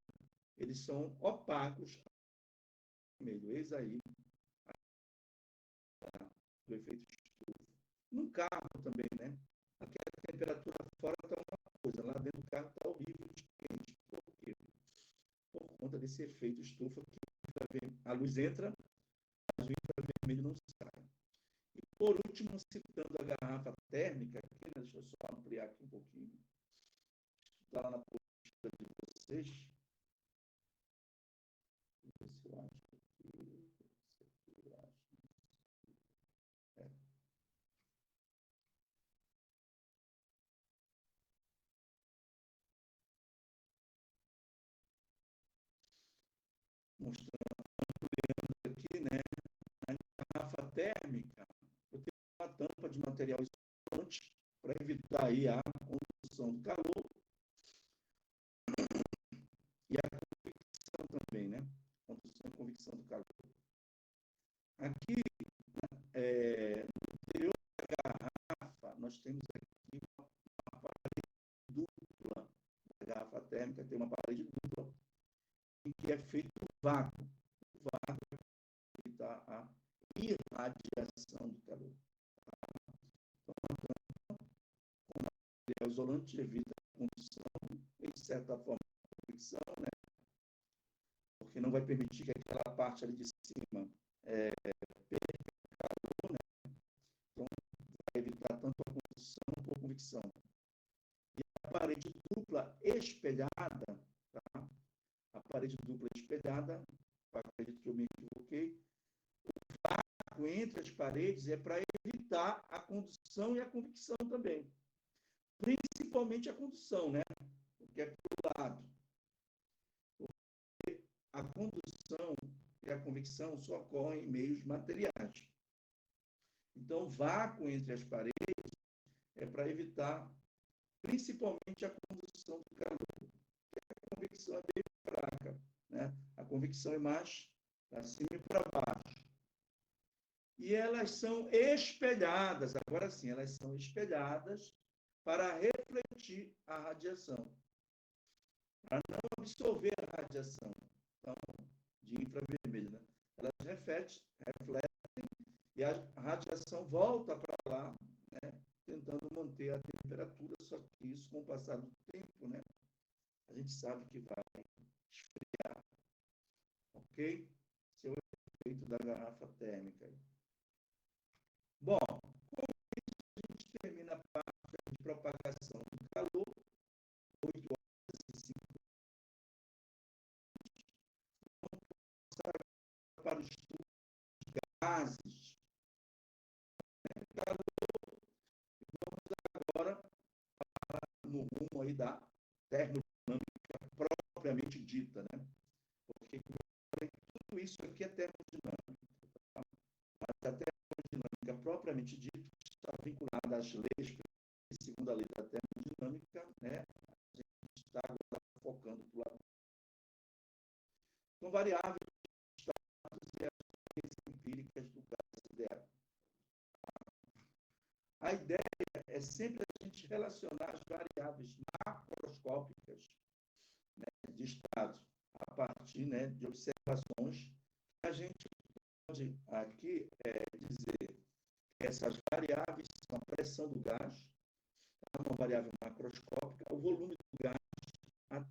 eles são opacos ao vermelho. Eis aí do efeito estufa. Num carro também, né? Aqui a temperatura fora está uma coisa, lá dentro do carro está horrível de quente. Por quê? Por conta desse efeito estufa, que a luz entra, mas o infravermelho não sai. E por último, citando a garrafa térmica, aqui, né? Deixa eu só ampliar aqui um pouquinho. Está lá na postura de vocês. Deixa eu ver se eu acho aqui. mostrando aqui, né? A garrafa térmica, eu tenho uma tampa de material isolante para evitar aí a condução do calor e a convecção também, né? Condução e convecção do calor. Aqui, no interior da garrafa, nós temos aqui uma parede dupla. A garrafa térmica tem uma parede dupla, em que é feito vácuo. O vácuo é para evitar a irradiação do calor. Então, como material isolante evita a condução e, de certa forma, a convecção, né? Porque não vai permitir que aquela parte ali de cima perca calor, né? Então, vai evitar tanto a condução como a convecção. E a parede dupla espelhada, tá? A parede dupla espelhada, acredito que eu me equivoquei, o vácuo entre as paredes é para evitar a condução e a convecção também. Principalmente a condução, né? Porque é para o lado. Porque a condução e a convecção só ocorrem em meios materiais. Então, vácuo entre as paredes é para evitar principalmente a condução do calor. A convecção é bem fraca, né? A convecção é mais para cima e para baixo. E elas são espelhadas, agora sim, elas são espelhadas para refletir a radiação, para não absorver a radiação, então, de infravermelho, né? Elas refletem e a radiação volta para lá, né? Tentando manter a temperatura, só que isso, com o passar do tempo, né? A gente sabe que vai esfriar, ok? Esse é o efeito da garrafa térmica. Bom, com isso a gente termina a parte de propagação do calor, 8 horas e 5 minutos, para o estudo de gases, né? Calor, e vamos agora no rumo aí da termodinâmica propriamente dita, né? Porque tudo isso aqui é termodinâmica, tá? Mas a termodinâmica propriamente dita está vinculada às leis, segundo a lei da termodinâmica, né? A gente está agora focando para o lado. São variáveis de status e as leis empíricas do gás ideal. A ideia é sempre a gente relacionar as variáveis macroscópicas, né, de estado a partir, né, de observações. A gente pode aqui dizer que essas variáveis são a pressão do gás, uma variável macroscópica, o volume do gás,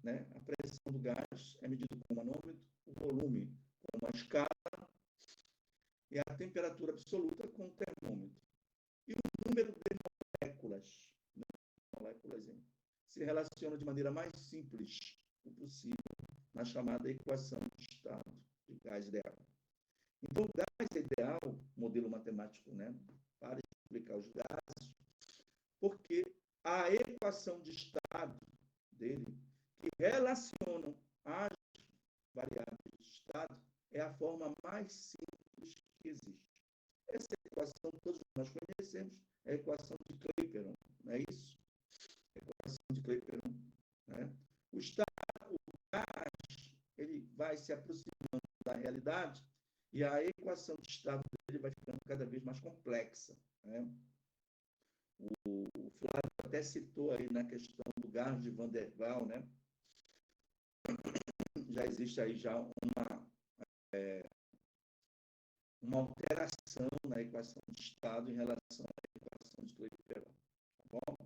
né, a pressão do gás é medido com um manômetro, o volume com uma escala e a temperatura absoluta com um termômetro. E o número de moléculas, né, se relaciona de maneira mais simples possível na chamada equação de estado de gás ideal. Então, o gás ideal, modelo matemático, né, para explicar os gases, porque a equação de estado dele, que relacionam as variáveis de estado, é a forma mais simples que existe. Essa equação todos nós conhecemos, é a equação de Clapeyron, não é isso? A equação de Clapeyron, né? O gás, ele vai se aproximando da realidade e a equação de estado dele vai ficando cada vez mais complexa, né? O Flávio até citou aí na questão do gás de Van der Waals, né? Já existe aí já uma alteração na equação de estado em relação à equação de Clapeyron, tá bom?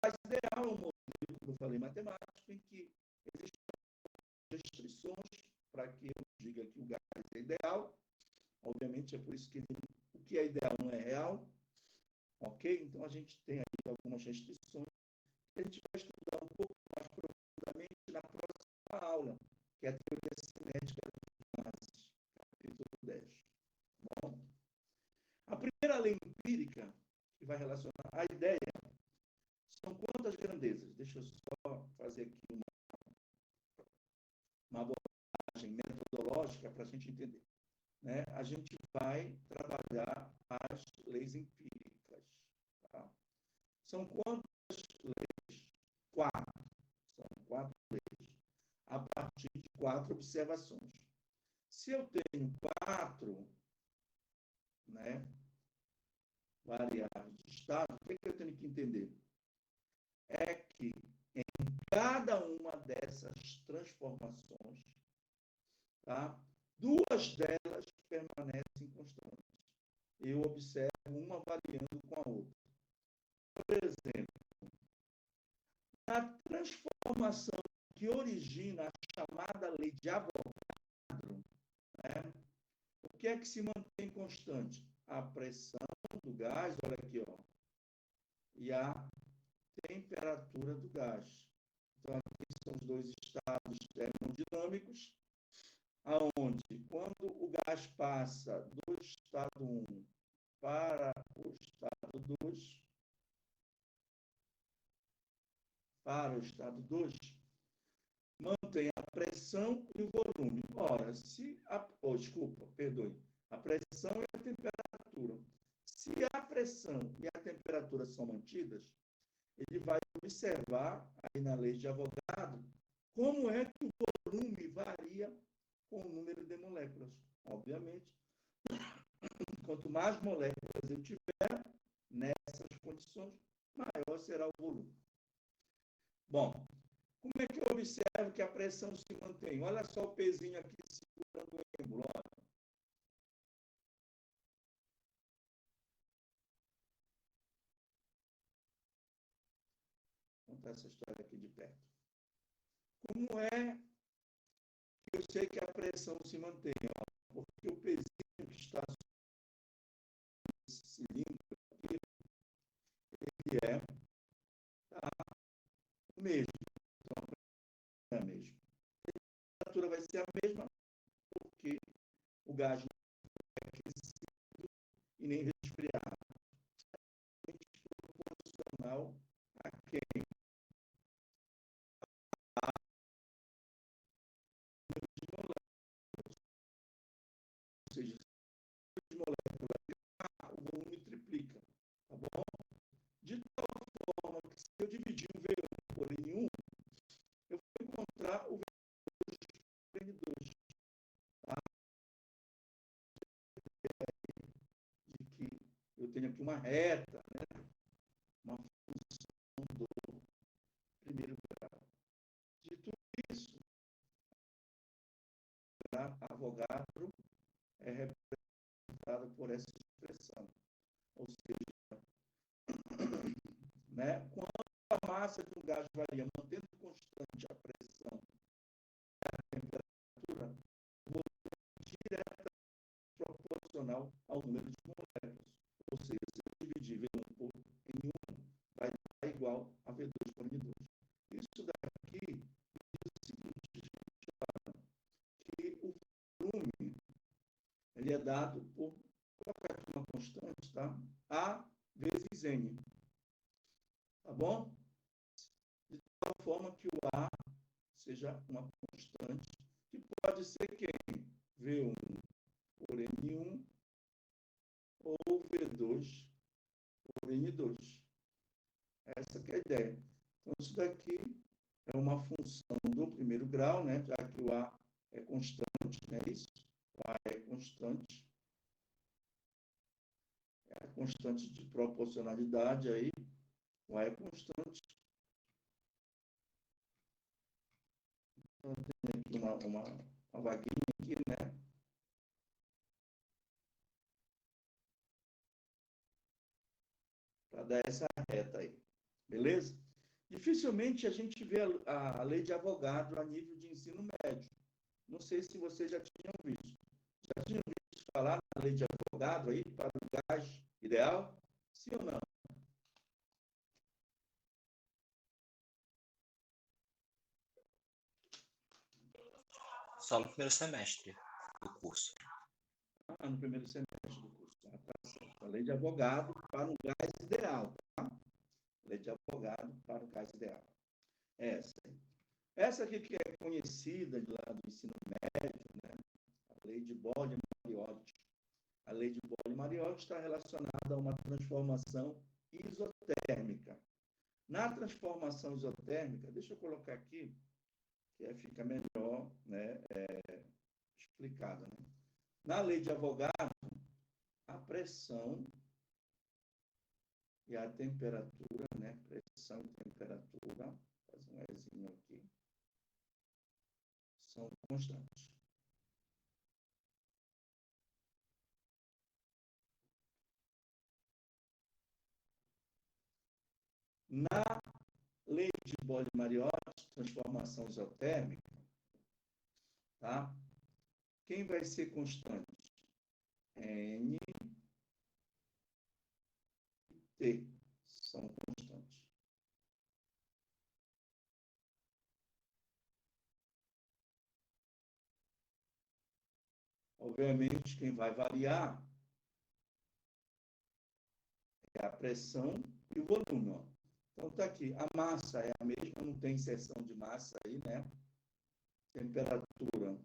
Mas ideal é um modelo, como eu falei, matemático, em que existem restrições para que eu diga que o gás é ideal. Obviamente, é por isso que o que é ideal não é real, ok? Então, a gente tem aí algumas restrições que a gente vai estudar um pouco mais profundamente na próxima aula, que é a teoria cinética dos gases, capítulo 10. Bom, a primeira lei empírica, que vai relacionar a ideia, são quantas grandezas? Deixa eu só fazer aqui uma abordagem metodológica para a gente entender, né? A gente vai trabalhar as leis empíricas. Tá? São quantas leis? Quatro. São quatro leis, a partir de quatro observações. Se eu tenho quatro, né, variáveis de estado, o que é que eu tenho que entender? É que em cada uma dessas transformações, tá, duas delas permanecem constantes. Eu observo uma variando com a outra. Por exemplo, na transformação que origina a chamada lei de Avogadro, né, o que é que se mantém constante? A pressão do gás, olha aqui, ó, e a temperatura do gás. Então, aqui são os dois estados termodinâmicos, aonde, quando o gás passa do estado 1 para o estado 2, mantém a pressão e o volume. Ora, a pressão e a temperatura. Se a pressão e a temperatura são mantidas, ele vai observar, aí na lei de Avogadro, como é que o volume varia com o número de moléculas. Obviamente, quanto mais moléculas eu tiver nessas condições, maior será o volume. Bom, como é que eu observo que a pressão se mantém? Olha só o pezinho aqui segurando o êmbolo. Vou contar essa história aqui de perto. Como é que eu sei que a pressão se mantém? Porque o pezinho que está nesse cilindro aqui, ele é o mesmo. Então, a pressão é a mesma. A temperatura vai ser a mesma, porque o gás não é aquecido e nem resfriado. É proporcional a quem? A número de moléculas. Ou seja, se o número de moléculas, o volume triplica. Tá bom? De tal forma que se eu dividir o V1 por N1, eu vou encontrar o V2 por N2. Tá? De que eu tenho aqui uma reta, né? Uma função do primeiro grau. De tudo isso, Avogadro é representado por essa expressão. Ou seja, né, quando a massa de um gás varia, mantendo constante a pressão e a temperatura, o volume é diretamente proporcional ao número de moléculas. Ou seja, se eu dividir V1 por N1, vai dar igual a V2 por N2. Isso daqui diz o seguinte, que o volume ele é dado por, vou colocar aqui uma constante, tá? A vezes N. Tá bom? De tal forma que o A seja uma constante, que pode ser quem? V1 por N1 ou V2 por N2. Essa que é a ideia. Então, isso daqui é uma função do primeiro grau, né? Já que o A é constante, não é isso? O A é constante. É a constante de proporcionalidade aí. O A é constante. Então, tem aqui uma vaguinha aqui, né? Para dar essa reta aí. Beleza? Dificilmente a gente vê a lei de Avogadro a nível de ensino médio. Não sei se vocês já tinham visto. Já tinham visto falar na lei de Avogadro aí para o gás ideal? Sim ou não? Só no primeiro semestre do curso. No primeiro semestre do curso. Tá certo. A lei de Avogadro para o gás ideal. Tá? Lei de Avogadro para o gás ideal. Essa. Essa aqui que é conhecida de lá do ensino médio, né? A lei de Boole-Mariotti. A lei de Boole-Mariotti está relacionada a uma transformação isotérmica. Na transformação isotérmica, deixa eu colocar aqui, que fica melhor, né, explicado. Né? Na lei de Avogadro, a pressão e a temperatura, né, pressão e temperatura, faz um Ezinho aqui, são constantes. Na lei de Boole-Mariotti, transformação isotérmica, tá? Quem vai ser constante? N e T são constantes. Obviamente, quem vai variar é a pressão e o volume. Ó. Então, está aqui. A massa é a mesma, não tem inserção de massa aí, né? Temperatura.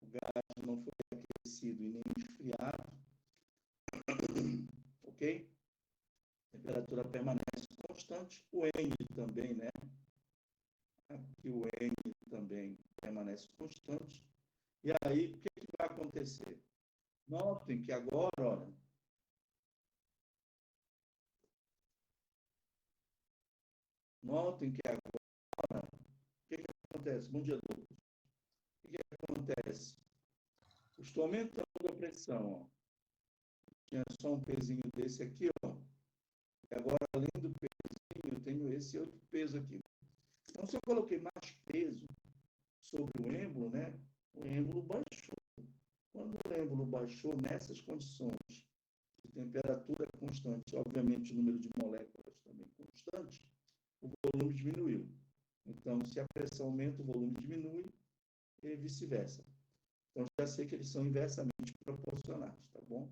O gás não foi aquecido e nem esfriado. Ok? Temperatura permanece constante. O N também, né? Aqui o N também permanece constante. E aí, o que vai acontecer? Notem que agora, olha, notem que agora, o que acontece? Bom dia, Douglas. O que acontece? Eu estou aumentando a pressão, ó. Tinha só um pezinho desse aqui, ó. E agora, além do pezinho, eu tenho esse outro peso aqui. Então, se eu coloquei mais peso sobre o êmbolo, né? O êmbolo baixou. Quando o êmbolo baixou nessas condições de temperatura constante, obviamente o número de moléculas também constante, o volume diminuiu. Então, se a pressão aumenta, o volume diminui e vice-versa. Então, já sei que eles são inversamente proporcionais, tá bom?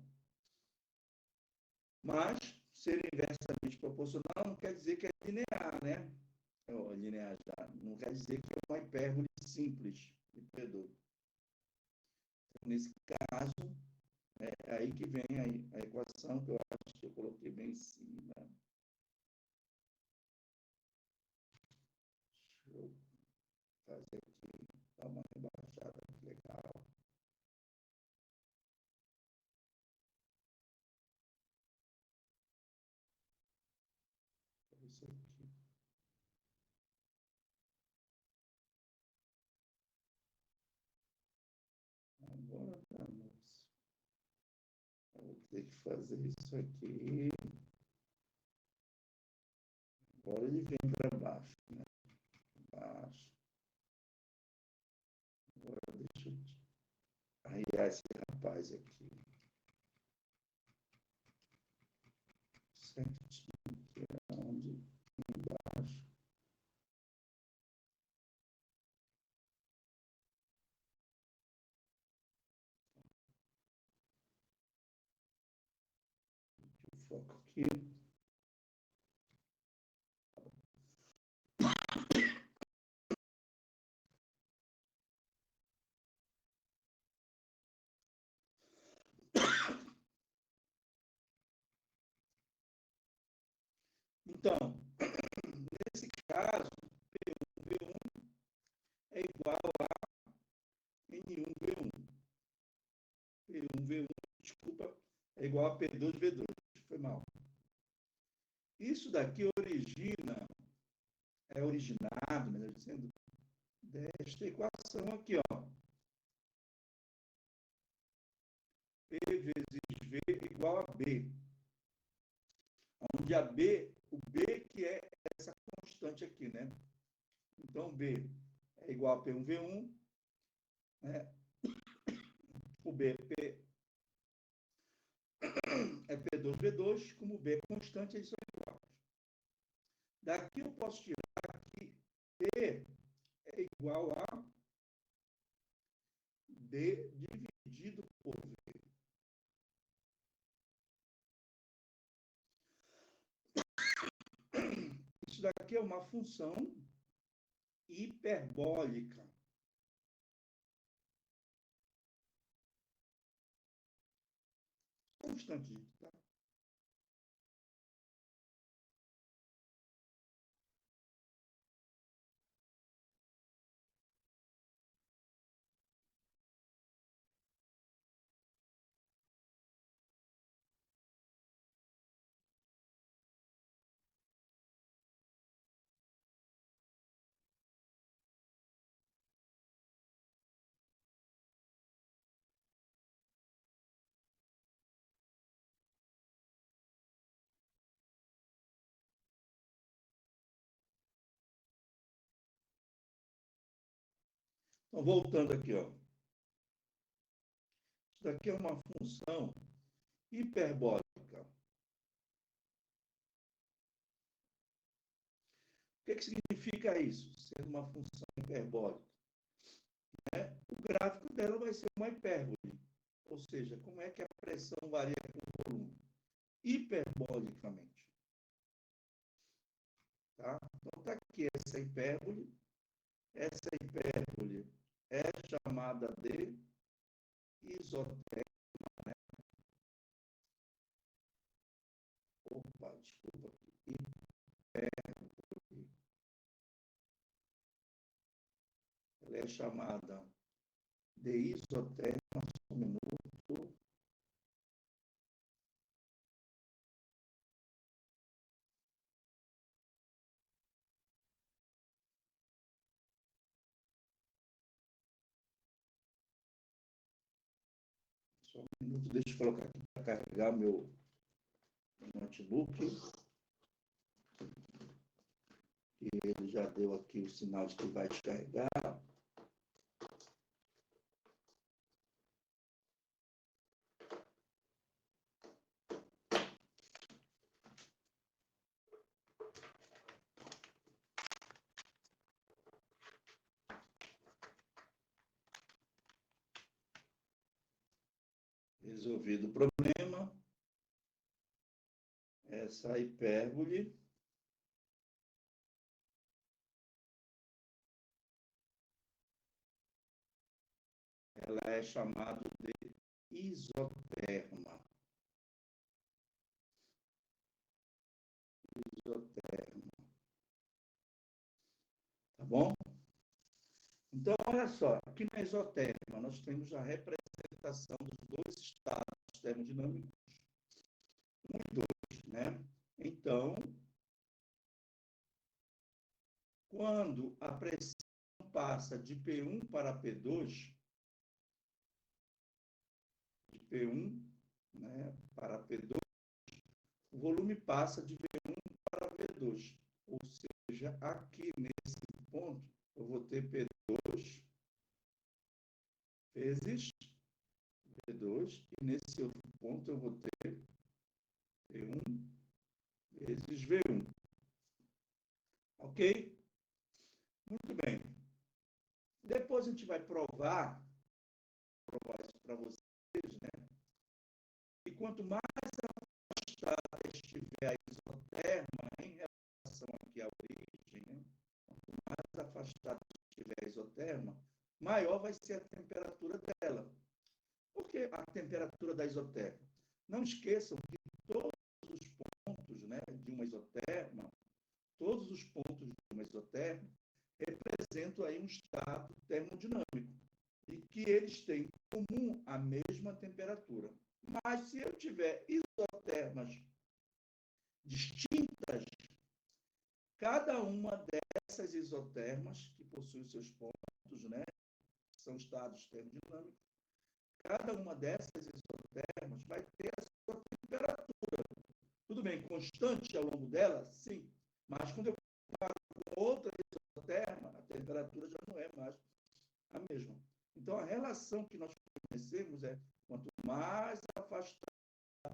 Mas, ser inversamente proporcional não quer dizer que é linear, né? Linear já. Não quer dizer que é uma hipérbole simples, P2. Então, nesse caso, é aí que vem a equação que eu acho que eu coloquei bem em cima. Deixa eu fazer aqui, dar uma rebaixada legal. Isso aqui. Agora tá, moço. Eu vou ter que fazer isso aqui. Agora ele vem para baixo, né? Baixo. Agora deixa eu arriar esse rapaz aqui. Certinho, que é onde embaixo. Eu foco aqui. Então, nesse caso, P1V1 é igual a N1V1. P1V1, desculpa, é igual a P2V2. Foi mal. Isso daqui é originado, melhor dizendo, desta equação aqui, ó. P vezes V igual a B. Onde o B que é essa constante aqui, né? Então, B é igual a P1V1, né? O B é P2V2, como B é constante, eles são iguais. Daqui eu posso tirar que P é igual a D dividido por V. Isso daqui é uma função hiperbólica. Um instantinho, tá? Então, voltando aqui, ó. Isso daqui é uma função hiperbólica. O que significa isso? Sendo uma função hiperbólica. Né? O gráfico dela vai ser uma hipérbole. Ou seja, como é que a pressão varia com o volume? Hiperbolicamente. Tá? Então, está aqui essa hipérbole. Essa hipérbole é chamada de isotérmica. Né? Opa, desculpa aqui. Hipérbole. Ela é chamada de isotérmica. Só um minuto. Só um minuto, deixa eu colocar aqui para carregar meu notebook. E ele já deu aqui o sinal de que vai descarregar. Resolvido o problema. Essa hipérbole ela é chamada de isoterma. Isoterma. Tá bom? Então, olha só, aqui na isoterma nós temos a representação dos dois estados termodinâmicos, 1 e 2, né? Então, quando a pressão passa de P1 para P2, de P1, né, para P2, o volume passa de V1 para V2. Ou seja, aqui nesse ponto, eu vou ter P2 vezes V2, e nesse outro ponto eu vou ter P1 vezes V1. Ok? Muito bem. Depois a gente vai provar isso para vocês, né? E quanto mais afastada estiver a isoterma em relação aqui à origem, né? Quanto mais afastada estiver a isoterma, maior vai ser a temperatura dela. Por que a temperatura da isoterma? Não esqueçam que todos os pontos, né, de uma isoterma, todos os pontos de uma isoterma representam aí um estado termodinâmico e que eles têm em comum a mesma temperatura. Mas se eu tiver isotermas distintas, cada uma dessas isotermas, que possuem seus pontos, né, que são estados termodinâmicos, cada uma dessas isotermas vai ter a sua temperatura. Tudo bem, constante ao longo dela? Sim. Mas quando eu comparo com outra isoterma, a temperatura já não é mais a mesma. Então, a relação que nós conhecemos é quanto mais afastado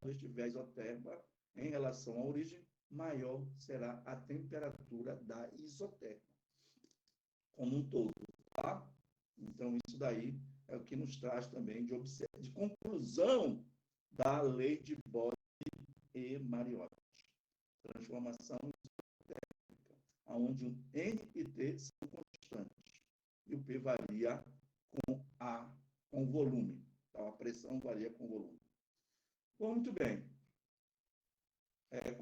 estiver a isoterma em relação à origem, maior será a temperatura da isoterma como um todo, tá? Então, isso daí é o que nos traz também de conclusão da lei de Bode e Mariotti. Transformação isotérmica, onde um N e T são constantes. constante. E o P varia com o volume. Então, a pressão varia com o volume. Bom, muito bem.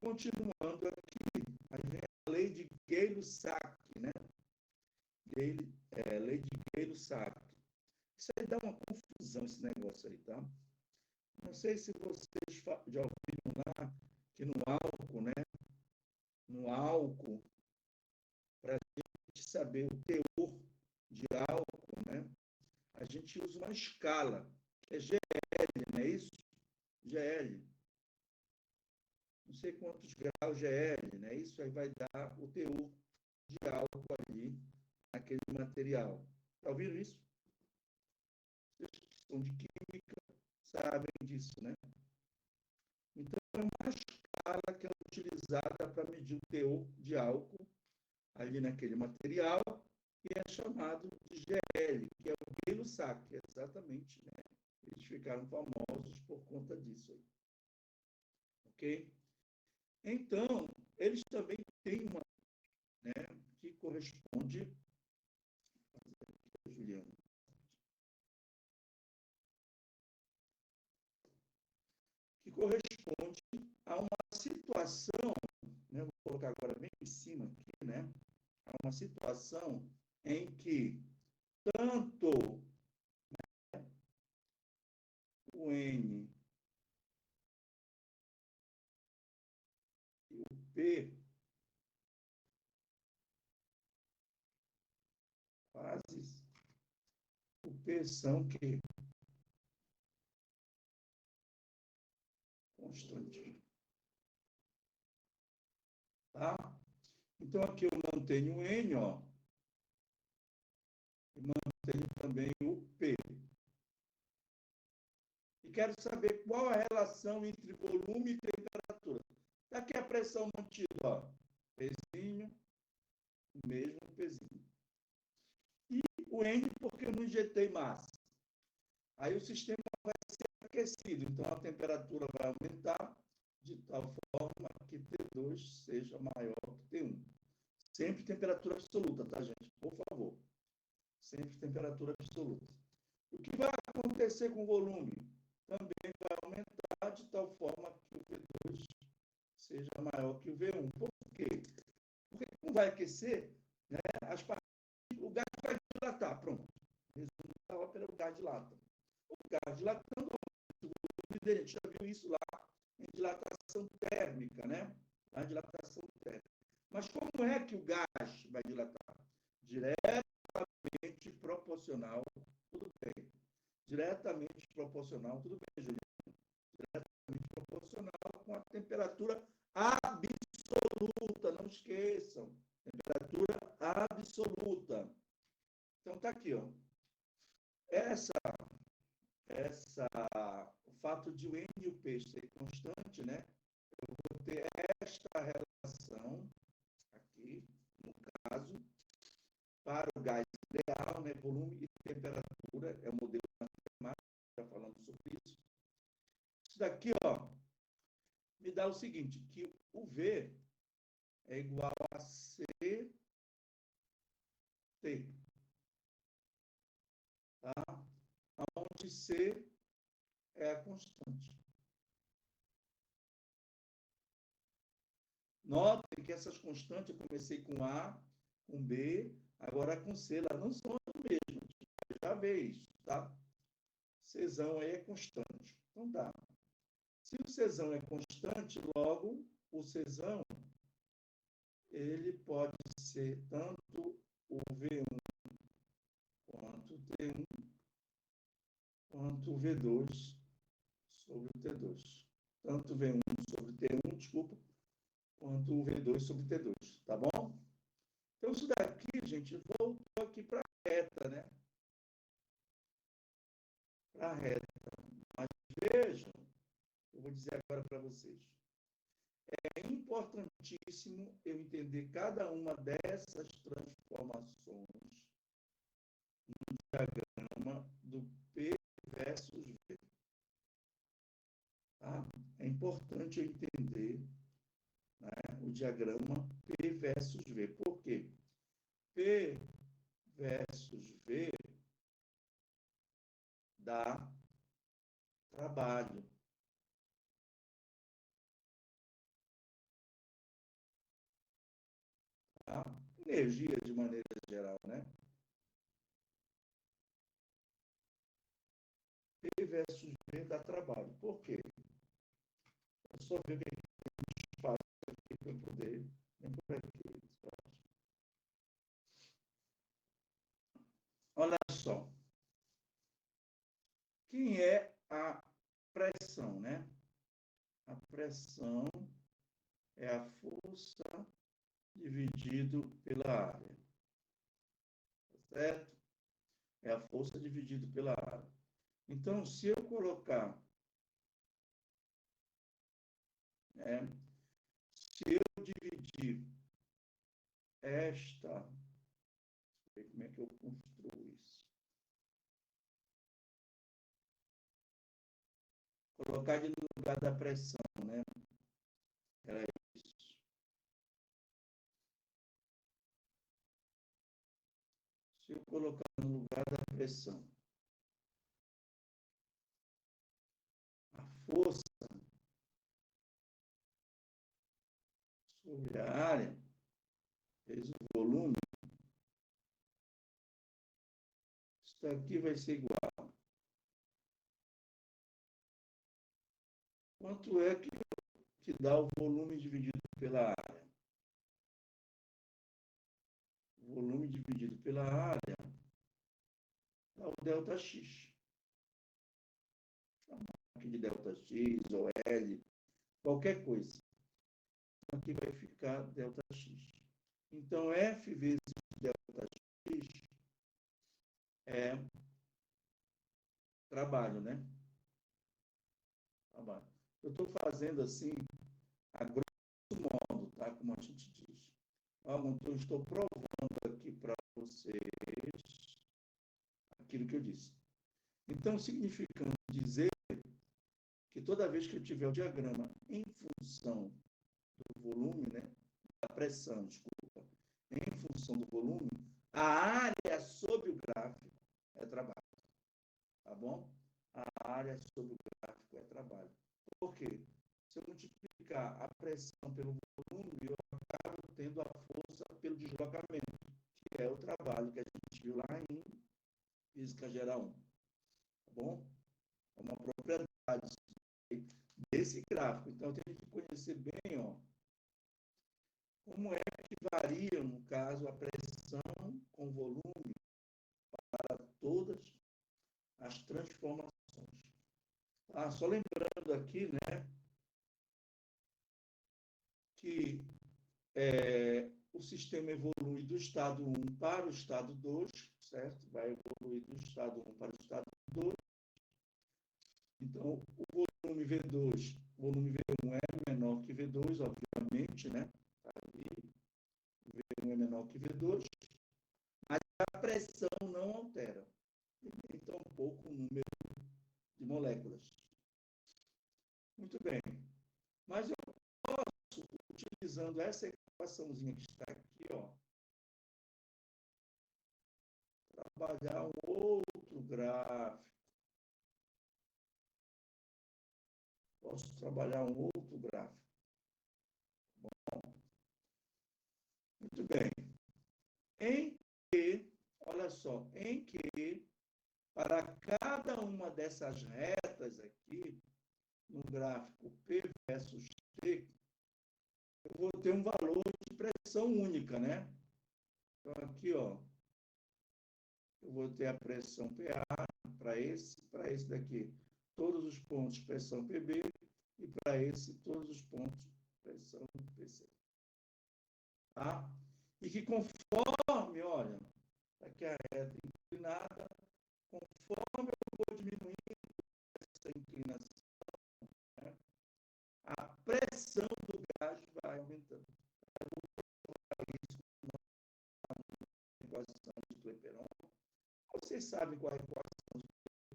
Continuando aqui, aí vem a lei de Gay-Lussac, né? Lei de Gay-Lussac. Isso aí dá uma confusão, esse negócio aí, tá? Não sei se vocês já ouviram lá que no álcool, né? No álcool, para a gente saber o teor de álcool, né? A gente usa uma escala, que é GL, não é isso? GL. Não sei quantos graus GL, né? Isso aí vai dar o teor de álcool ali naquele material. Já ouviram isso? Vocês que são de química sabem disso, né? Então, é uma escala que é utilizada para medir o teor de álcool ali naquele material e é chamado de GL, que é o Gay-Lussac, exatamente, né? Eles ficaram famosos por conta disso aí. Ok? Então, eles também têm uma, né, que corresponde, Juliana, que corresponde a uma situação, né, vou colocar agora bem em cima aqui, né, a uma situação em que tanto, né, o N e o P fases, o P são que constante, tá? Então aqui eu mantenho o N, ó, e mantenho também o P. E quero saber qual a relação entre volume e temperatura. Está aqui a pressão mantida, ó. Pezinho, o mesmo pezinho. E o N, porque eu não injetei massa. Aí o sistema vai ser aquecido, então a temperatura vai aumentar de tal forma que T2 seja maior que T1. Sempre temperatura absoluta, tá, gente? Por favor. Sempre temperatura absoluta. O que vai acontecer com o volume? Também vai aumentar de tal forma que o V2 seja maior que o V1. Por quê? Porque como vai aquecer, né, o gás vai dilatar. Pronto. Resumo da ópera, o gás dilata. O gás dilatando, a gente já viu isso lá em dilatação térmica, né? A dilatação térmica. Mas como é que o gás vai dilatar? Diretamente proporcional, tudo bem. Diretamente proporcional, tudo bem, Juliano? Diretamente proporcional com a temperatura absoluta, não esqueçam. Temperatura absoluta. Então, tá aqui, ó. O fato de o N e o P ser constante, né? Eu vou ter esta relação aqui, no caso, para o gás ideal, né? Volume e temperatura, é o modelo matemático, está falando sobre isso. Isso daqui, ó, me dá o seguinte, que o V é igual a CT, tá? Onde C é a constante. Notem que essas constantes, eu comecei com A, com B, agora com C, elas não são as mesmas. Já vê isso, tá? Czão aí é constante. Então tá. Se o Czão é constante, logo o Czão ele pode ser tanto o V1 quanto o T1 quanto o V2 sobre o T2. Tanto o V1 sobre o T1, desculpa, quanto o V2 sobre o T2, tá bom? Então, isso daqui, gente, voltou aqui para a reta, né? Para a reta. Mas vejam, eu vou dizer agora para vocês. É importantíssimo eu entender cada uma dessas transformações no diagrama do P versus V. Tá? É importante eu entender, né, o diagrama P versus V. Por quê? P versus V dá trabalho. Tá? Energia de maneira geral, né? P versus V dá trabalho. Por quê? É só ver o que a gente faz aqui para poder. Olha só. Quem é a pressão, né? A pressão é a força dividido pela área. Certo? É a força dividido pela área. Então, se eu colocar, se eu dividir esta, deixa eu ver como é que eu construo isso. Colocar ele no lugar da pressão, né? Era isso. Se eu colocar no lugar da pressão, a força sobre a área vezes o volume, isso aqui vai ser igual. Quanto é que dá o volume dividido pela área? O volume dividido pela área dá o ΔX. Chamar aqui de ΔX ou L, qualquer coisa. Aqui vai ficar ΔX. Então, F vezes ΔX é trabalho, né? Trabalho. Eu estou fazendo assim, a grosso modo, tá? Como a gente diz. Então, eu estou provando aqui para vocês aquilo que eu disse. Então, significando dizer que toda vez que eu tiver o diagrama em função do volume, né? Da pressão, desculpa, em função do volume, a área sobre o gráfico é trabalho. Tá bom? A área sobre o gráfico é trabalho. Por quê? Se eu multiplicar a pressão pelo volume, eu acabo tendo a força pelo deslocamento, que é o trabalho que a gente viu lá em Física Geral 1. Tá bom? É uma propriedade desse gráfico. Então, eu tenho que conhecer bem, ó, como é que varia, no caso, a pressão com volume para todas as transformações. Só lembrando aqui, né, que o sistema evolui do estado 1 para o estado 2, certo? Vai evoluir do estado 1 para o estado 2. Então, o volume V2, o volume V1 é menor que V2, obviamente, né? O V1 é menor que V2, mas a pressão não altera. Nem tampouco o número de moléculas. Muito bem. Mas eu posso, utilizando essa equaçãozinha que está aqui, ó, trabalhar um outro gráfico. Posso trabalhar um outro gráfico. Bom, muito bem. Em que, olha só, em que para cada uma dessas retas aqui, no gráfico P versus T, eu vou ter um valor de pressão única, né? Então, aqui, ó, eu vou ter a pressão PA para esse daqui, todos os pontos pressão PB, e para esse, todos os pontos pressão PC. Tá? E que conforme, olha, aqui a reta inclinada, conforme eu vou diminuindo essa inclinação, né, a pressão do gás vai aumentando. Equação de Clapeyron. Vocês sabem qual é a equação de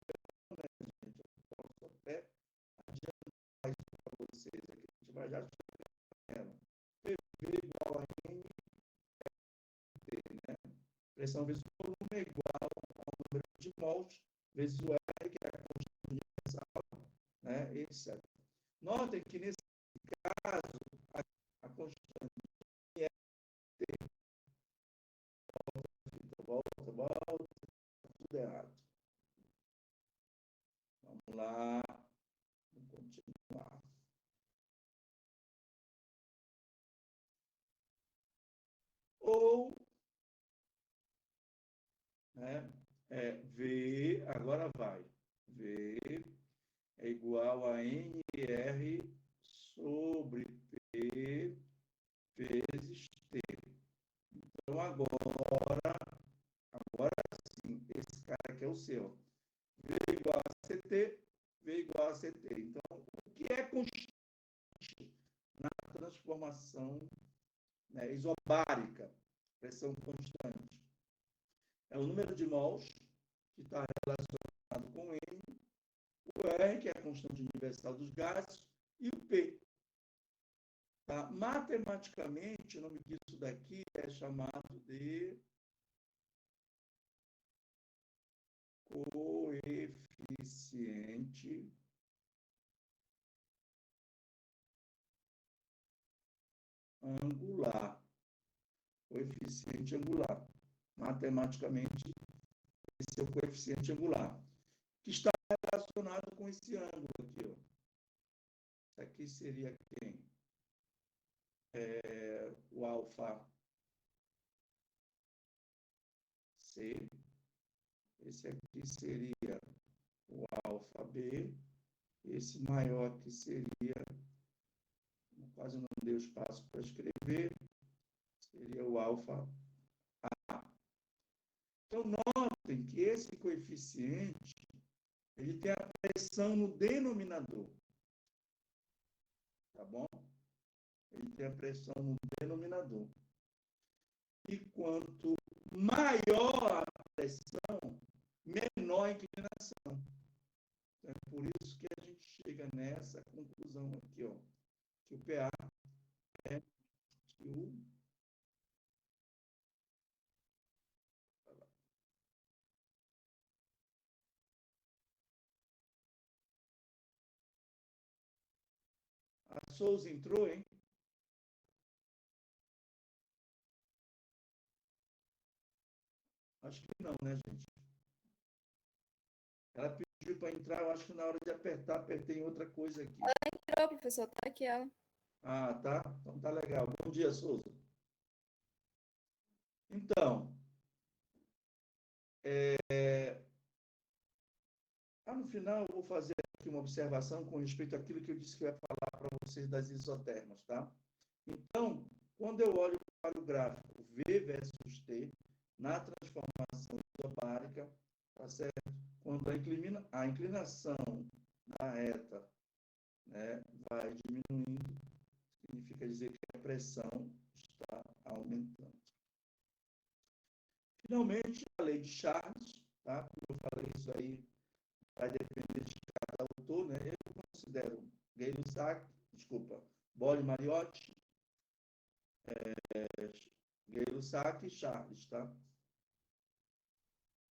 Clapeyron, né, gente? Eu posso até adiantar isso para vocês aqui. A gente vai já chegar nela. PV igual a M, né? Pressão vezes volume. mols vezes o R, que é a constante universal, né, etc. Notem que, nesse caso, a constante é volta, tudo errado. Vamos lá, vamos continuar. Ou, né, V, agora vai. V é igual a NR sobre P vezes T. Então, agora sim, esse cara aqui é o seu. V igual a CT, V igual a CT. Então, o que é constante na transformação, né, isobárica, pressão constante? É o número de mols, que está relacionado com N, o R, que é a constante universal dos gases, e o P. Tá? Matematicamente, o nome disso daqui é chamado de coeficiente angular. Coeficiente angular. Matematicamente, esse é o coeficiente angular, que está relacionado com esse ângulo aqui. Ó. Isso aqui seria quem? O alfa C. Esse aqui seria o alfa B. Esse maior aqui seria, quase não deu espaço para escrever, seria o alfa A. Então, notem que esse coeficiente ele tem a pressão no denominador. Tá bom? Ele tem a pressão no denominador. E quanto maior a pressão, menor a inclinação. Então, é por isso que a gente chega nessa conclusão aqui, ó, que o PA é que o A Souza entrou, hein? Acho que não, né, gente? Ela pediu para entrar, eu acho que na hora de apertar, apertei em outra coisa aqui. Ela entrou, professor, tá aqui ela. Ah, tá? Então tá legal. Bom dia, Souza. Então, no final eu vou fazer aqui uma observação com respeito àquilo que eu disse que eu ia falar para vocês das isotermas, tá? Então, quando eu olho para o gráfico V versus T, na transformação isobárica, tá certo? Quando a inclinação da reta, né, vai diminuindo, significa dizer que a pressão está aumentando. Finalmente, a lei de Charles, tá? Como eu falei, isso aí vai depender de cada autor, né? Eu considero Gay-Lussac, Bolle-Mariotti, Gay-Lussac e Charles, tá?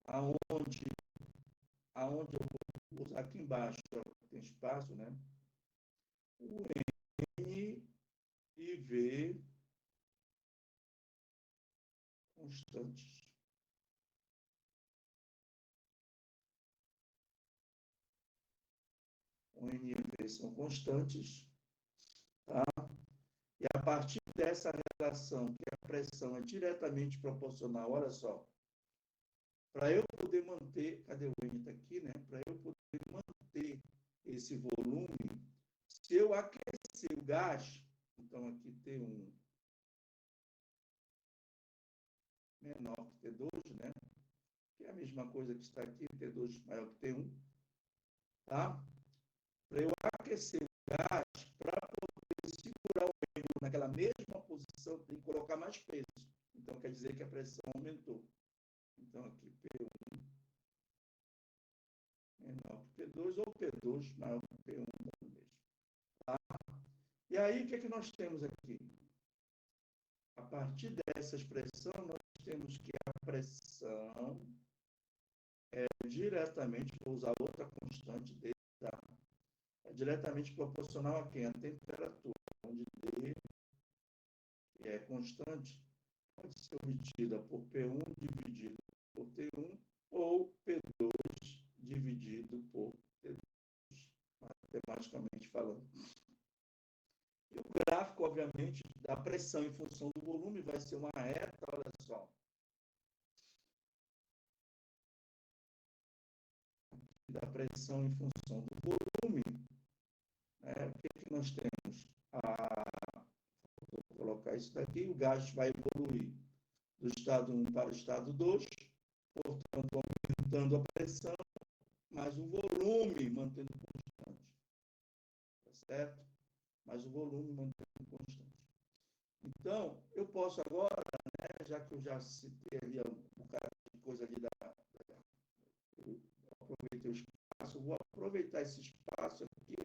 Aonde eu vou usar aqui embaixo, ó, tem espaço, né? O N e V constantes. O N e o V são constantes, tá? E a partir dessa relação, que a pressão é diretamente proporcional, olha só, para eu poder manter, cadê o N? Está aqui, né? Para eu poder manter esse volume, se eu aquecer o gás, então aqui T1 menor que T2, né? Que é a mesma coisa que está aqui, T2 maior que T1, tá? Para eu aquecer o gás, para poder segurar o N naquela mesma posição, tem que colocar mais peso. Então, quer dizer que a pressão aumentou. Então, aqui P1 menor que P2 ou P2 maior que P1 da mesma. Tá? E aí, o que é que nós temos aqui? A partir dessa expressão, nós temos que a pressão diretamente, vou usar outra constante dele, tá? É diretamente proporcional a quem? A temperatura, onde D, que é constante, pode ser obtida por P1 dividido por T1 ou P2 dividido por T2, matematicamente falando. E o gráfico, obviamente, da pressão em função do volume vai ser uma reta, olha só. Da pressão em função do volume, né? O que nós temos? Vou colocar isso daqui, o gás vai evoluir do estado 1 para o estado 2, portanto, aumentando a pressão, mas o volume mantendo constante. Tá certo? Mas o volume mantendo constante. Então, eu posso agora, né, já que eu já citei ali um cara de coisa ali eu aproveitei o espaço, vou aproveitar esse espaço aqui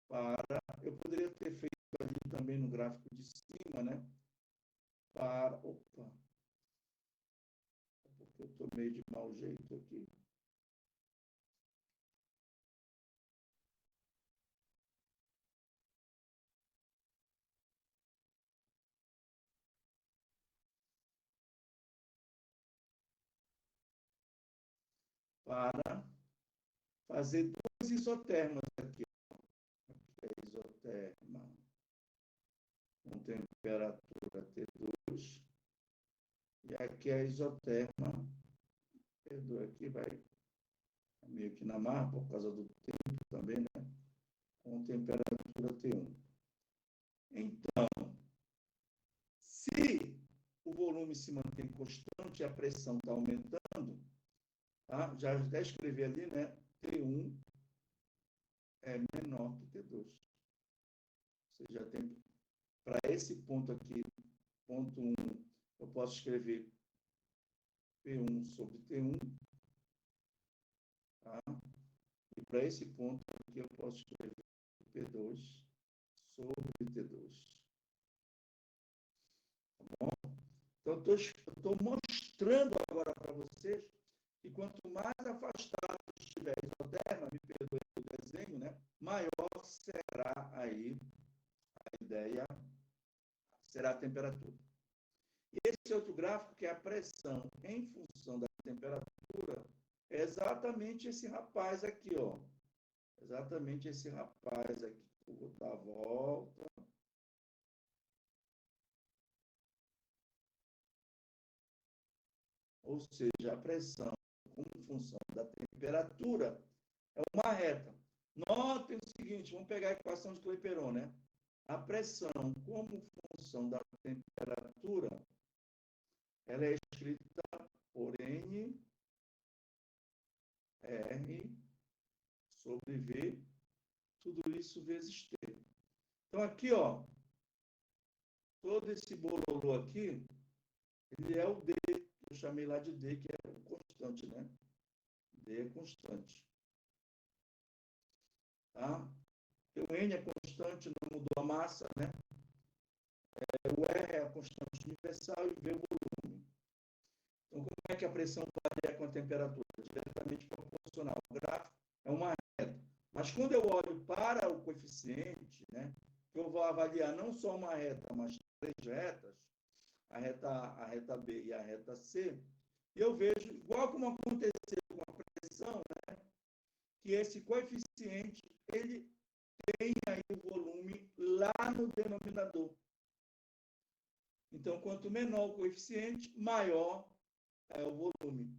para, eu poderia ter feito ali também no gráfico de cima, né, porque eu estou meio de mau jeito aqui. Para fazer duas isotermas aqui. Aqui é isoterma com temperatura T2 e aqui é a isoterma, perdoa, aqui vai meio que na marra por causa do tempo também, né? Com temperatura T1. Então, se o volume se mantém constante e a pressão está aumentando, tá? Já até escrevi ali, né? T1 é menor que T2. Você já tem, para esse ponto aqui, ponto 1, eu posso escrever P1 sobre T1, tá? E para esse ponto aqui, eu posso escrever P2 sobre T2. Tá bom? Então, eu estou mostrando agora para vocês que quanto mais afastado estiver a isoterma, me perdoe o desenho, né? Maior será aí a ideia, será a temperatura. E esse outro gráfico, que é a pressão em função da temperatura, é exatamente esse rapaz aqui, ó. Exatamente esse rapaz aqui. Vou dar a volta. Ou seja, a pressão em função da temperatura é uma reta. Notem o seguinte, vamos pegar a equação de Clapeyron, né? A pressão como função da temperatura, ela é escrita por N R sobre V, tudo isso vezes T. Então, aqui, ó, todo esse bololô aqui, ele é o D, que eu chamei lá de D, que é o constante, né? D é constante. Tá? O N é constante, não mudou a massa, né? O R é a constante universal e V é o volume. Então, como é que a pressão varia com a temperatura? Diretamente proporcional. O gráfico é uma reta. Mas quando eu olho para o coeficiente, né, que eu vou avaliar não só uma reta, mas três retas, a reta B e a reta C, e eu vejo, igual como aconteceu com a pressão, né, que esse coeficiente, ele tem aí o volume lá no denominador. Então, quanto menor o coeficiente, maior é o volume.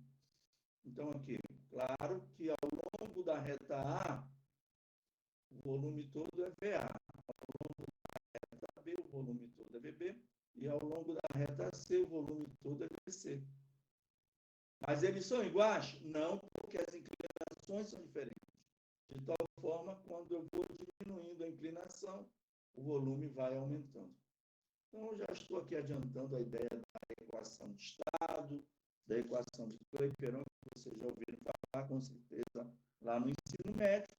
Então, aqui, claro que ao longo da reta A, o volume todo é VA. Ao longo da reta B, o volume todo é VB. E ao longo da reta C, o volume todo é VC. Mas eles são iguais? Não, porque as inclinações são diferentes. De tal forma, quando eu vou diminuindo a inclinação, o volume vai aumentando. Então, eu já estou aqui adiantando a ideia da equação de estado, da equação de Clapeyron, que vocês já ouviram falar, com certeza, lá no ensino médio.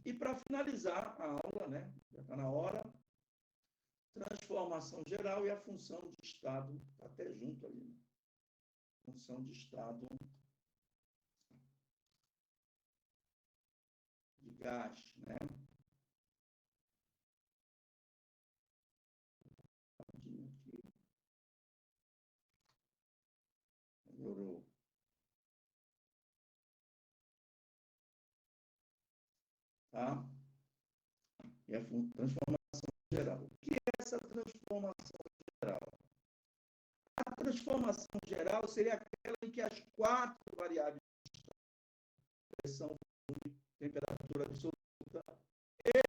E para finalizar a aula, né, já está na hora, transformação geral e a função de estado, até junto ali, né? Função de estado gás, né? Aqui. Melhorou. Tá? E a transformação geral. O que é essa transformação geral? A transformação geral seria aquela em que as quatro variáveis de pressão, temperatura absoluta e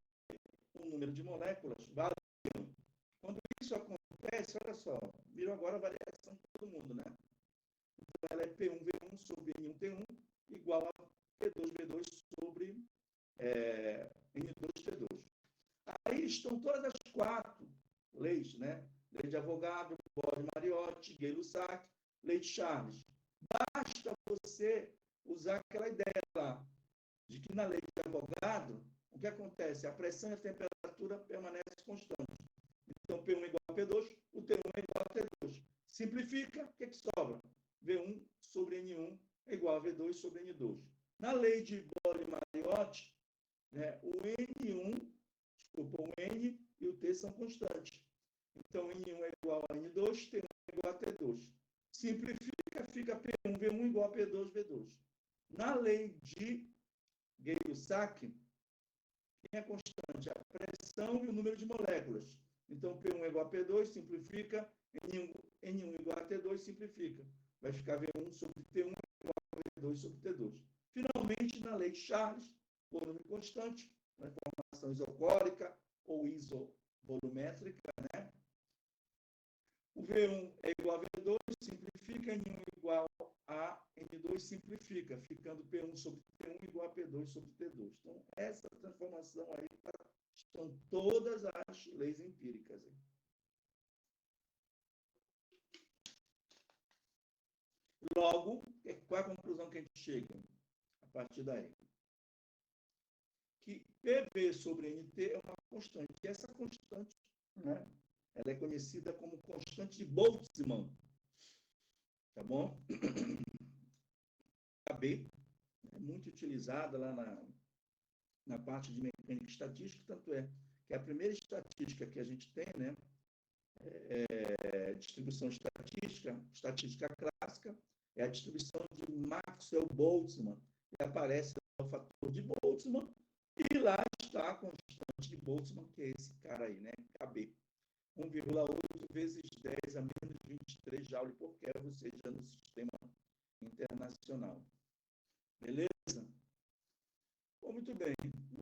o número de moléculas variam. Quando isso acontece, olha só, viram agora a variação de todo mundo, né? Então, ela é P1V1 sobre N1T1 igual a P2V2 sobre N2T2. Aí estão todas as quatro leis, né? Lei de Avogadro, Bode-Mariotti, Gay-Lussac, lei de Charles. Basta você usar aquela ideia lá, de que na lei de Avogadro, o que acontece? A pressão e a temperatura permanecem constantes. Então, P1 igual a P2, o T1 é igual a T2. Simplifica, o que sobra? V1 sobre N1 é igual a V2 sobre N2. Na lei de Bode-Mariotti, né, o N e o T são constantes. Então, N1 é igual a N2, T1 é igual a T2. Simplifica, fica P1, V1 igual a P2, V2. Na lei de Gay-Lussac, quem é constante? A pressão e o número de moléculas. Então, P1 é igual a P2, simplifica. N1 igual a T2, simplifica. Vai ficar V1 sobre T1 igual a V2 sobre T2. Finalmente, na lei de Charles, volume constante, transformação isocórica ou isovolumétrica, né? O V1 é igual a V2, simplifica, N1 é igual a N2, simplifica, ficando P1 sobre T1 igual a P2 sobre T2. Então, essa transformação aí estão todas as leis empíricas. Logo, qual é a conclusão que a gente chega a partir daí? Que PV sobre NT é uma constante. E essa constante, né, ela é conhecida como constante de Boltzmann. Tá bom? KB, é muito utilizada lá na parte de mecânica estatística, tanto é que a primeira estatística que a gente tem, né, distribuição estatística clássica, é a distribuição de Maxwell-Boltzmann, que aparece o fator de Boltzmann, e lá está a constante de Boltzmann, que é esse cara aí, né, KB. 1,8 vezes 10 a menos 23 joule por Kelvin, ou seja, no sistema internacional. Beleza? Bom, muito bem.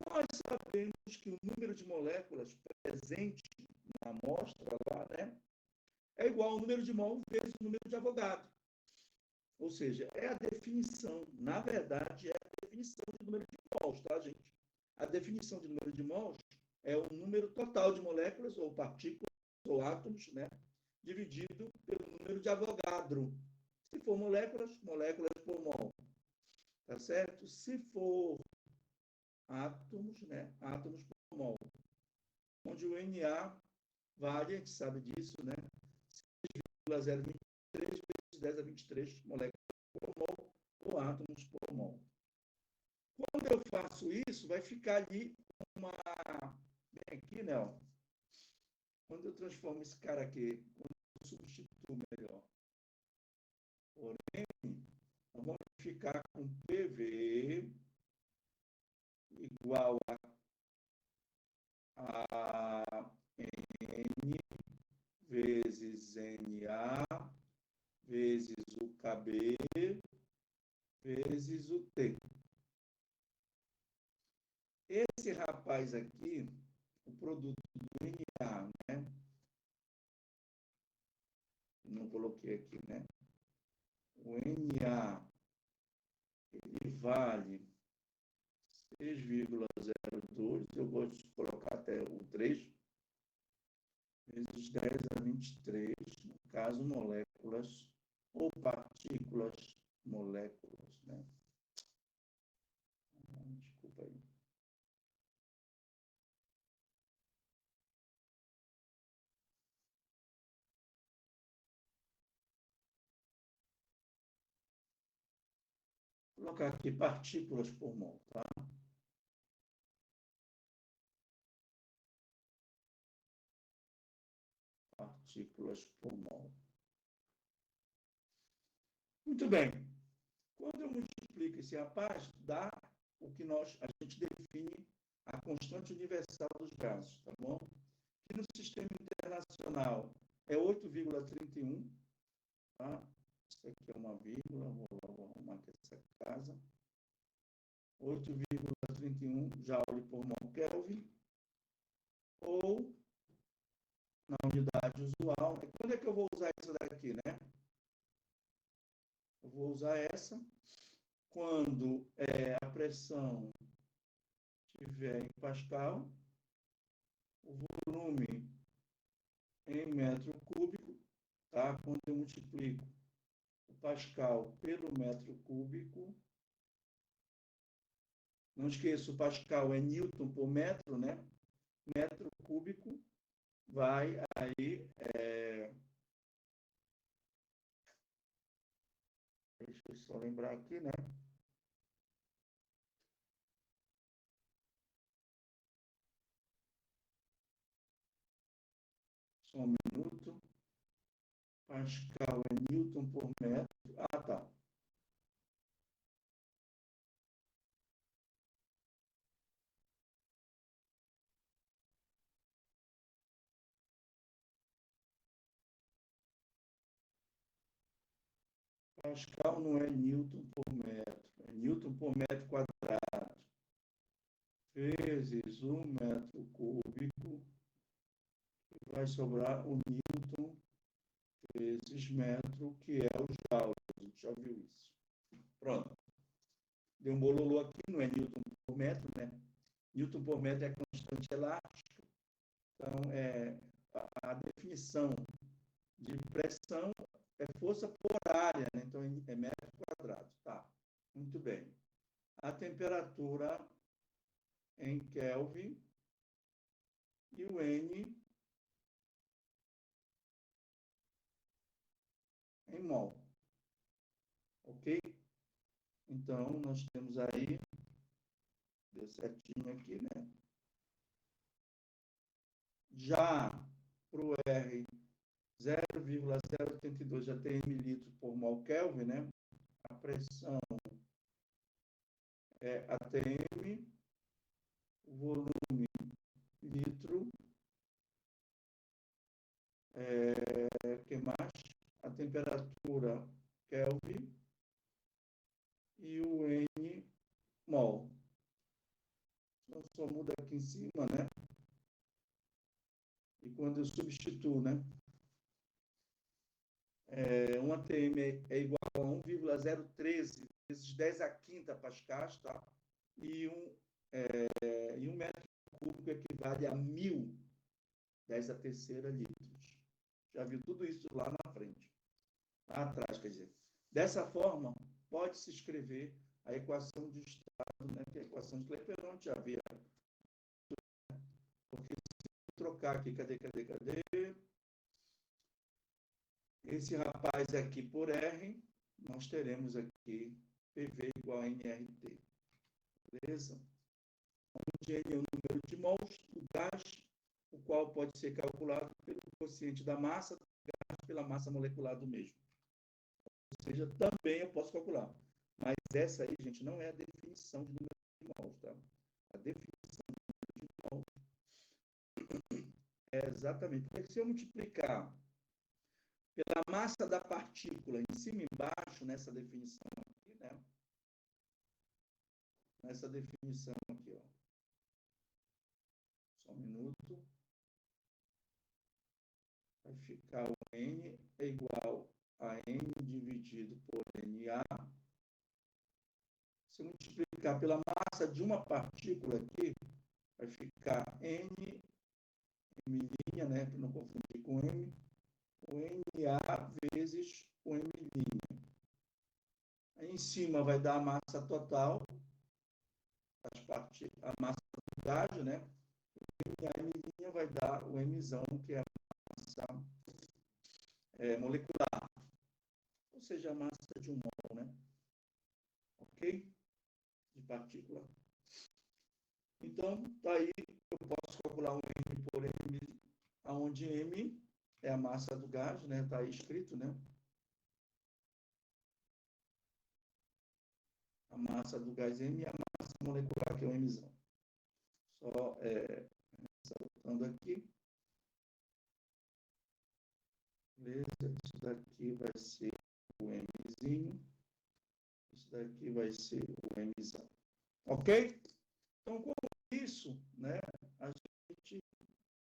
Nós sabemos que o número de moléculas presente na amostra lá, né, é igual ao número de mols vezes o número de Avogadro. Ou seja, é a definição, na verdade, é a definição de número de mols, tá, gente? A definição de número de mols é o número total de moléculas ou partículas ou átomos, né, dividido pelo número de Avogadro. Se for moléculas, moléculas por mol. Tá certo? Se for átomos, né, átomos por mol. Onde o Na vale, a gente sabe disso, né? 6,023 vezes 10 a 23 moléculas por mol ou átomos por mol. Quando eu faço isso, vai ficar ali uma... Bem aqui, né? Ó. Quando eu transformo esse cara aqui, quando eu substituo melhor por N, nós vamos ficar com PV igual a N vezes Na vezes o KB vezes o T. Esse rapaz aqui, o produto do Na, né? Não coloquei aqui, né? O Na, ele vale 6,02, eu vou colocar até o 3, vezes 10 a 23, no caso, moléculas ou partículas moléculas, né? Desculpa aí. Vou colocar aqui partículas por mol, tá? partículas por mol. Muito bem. Quando eu multiplico esse rapaz, dá o que a gente define a constante universal dos gases, tá bom? Que no sistema internacional é 8,31, tá? Isso aqui é uma vírgula, vou arrumar aqui essa casa. 8,31 joule por mol Kelvin, ou na unidade usual. Quando é que eu vou usar essa daqui, né? Eu vou usar essa quando a pressão estiver em Pascal, o volume em metro cúbico, tá? Quando eu multiplico o Pascal pelo metro cúbico, não esqueça, o Pascal é Newton por metro, né? Metro cúbico vai aí... Deixa eu só lembrar aqui, né? Só um minuto. Pascal é Newton por metro. Ah, tá. Pascal não é Newton por metro. É Newton por metro quadrado. Vezes 1 metro cúbico. Vai sobrar o Newton vezes metro, que é o Joule. A gente já viu isso. Pronto. Deu um bololô aqui, não é Newton por metro, né? Newton por metro é constante elástica. Então, a definição de pressão é força por área, né? Então, é metro quadrado. Tá, muito bem. A temperatura em Kelvin e o N em mol. Ok? Então, nós temos aí, deu certinho aqui, né? Já para o R 0,082 atm por mol Kelvin, né? A pressão é atm, o volume litro, que mais? A temperatura Kelvin e o N mol. Então, só muda aqui em cima, né? E quando eu substituo, né? 1 atm é igual a 1,013 vezes 10 a quinta pascais, tá? E um metro cúbico equivale a 1.000 10 a terceira litros. Já viu tudo isso lá na frente, lá atrás, quer dizer. Dessa forma, pode-se escrever a equação de estado, né, que é a equação de Clapeyron, já havia. Porque se eu trocar aqui, cadê? Esse rapaz aqui por R, nós teremos aqui PV igual a nRT. Beleza? Onde N é o número de mols do gás, o qual pode ser calculado pelo quociente da massa do gás pela massa molecular do mesmo. Ou seja, também eu posso calcular. Mas essa aí, gente, não é a definição de número de mols, tá? A definição de número de mols é exatamente. Porque se eu multiplicar pela massa da partícula em cima e embaixo, nessa definição aqui, né? Nessa definição aqui, ó. Só um minuto. Vai ficar o N é igual a N dividido por NA. Se multiplicar pela massa de uma partícula aqui, vai ficar N, M', né? Para não confundir com M, o NA vezes o M'. Aí em cima vai dar a massa total, a massa do gás, né? E a M' vai dar o Mzão, que é a massa molecular, ou seja, a massa de um mol, né? Ok? De partícula. Então, tá aí, eu posso calcular um M por M, onde M é a massa do gás, né? Está aí escrito, né? A massa do gás M e a massa molecular, que é o Mzão. Só saltando aqui. Beleza? Isso daqui vai ser o Mzinho. Isso daqui vai ser o Mzão. Ok? Então, com isso, né, a gente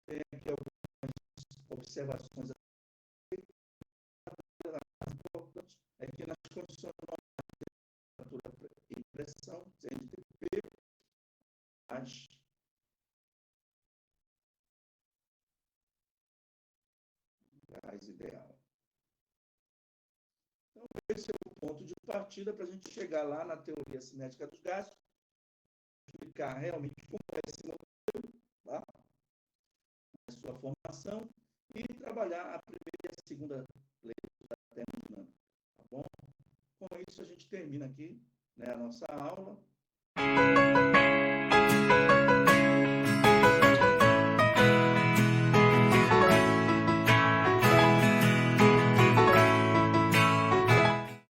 tem aqui algumas observações importantes. É que nas condições de temperatura e pressão, CNTP, as gás ideal. Então, esse é o ponto de partida para a gente chegar lá na teoria cinética dos gases, explicar realmente como é esse modelo, tá? A sua formação, e trabalhar a primeira e a segunda lei da termodinâmica, tá bom? Com isso, a gente termina aqui, né, a nossa aula.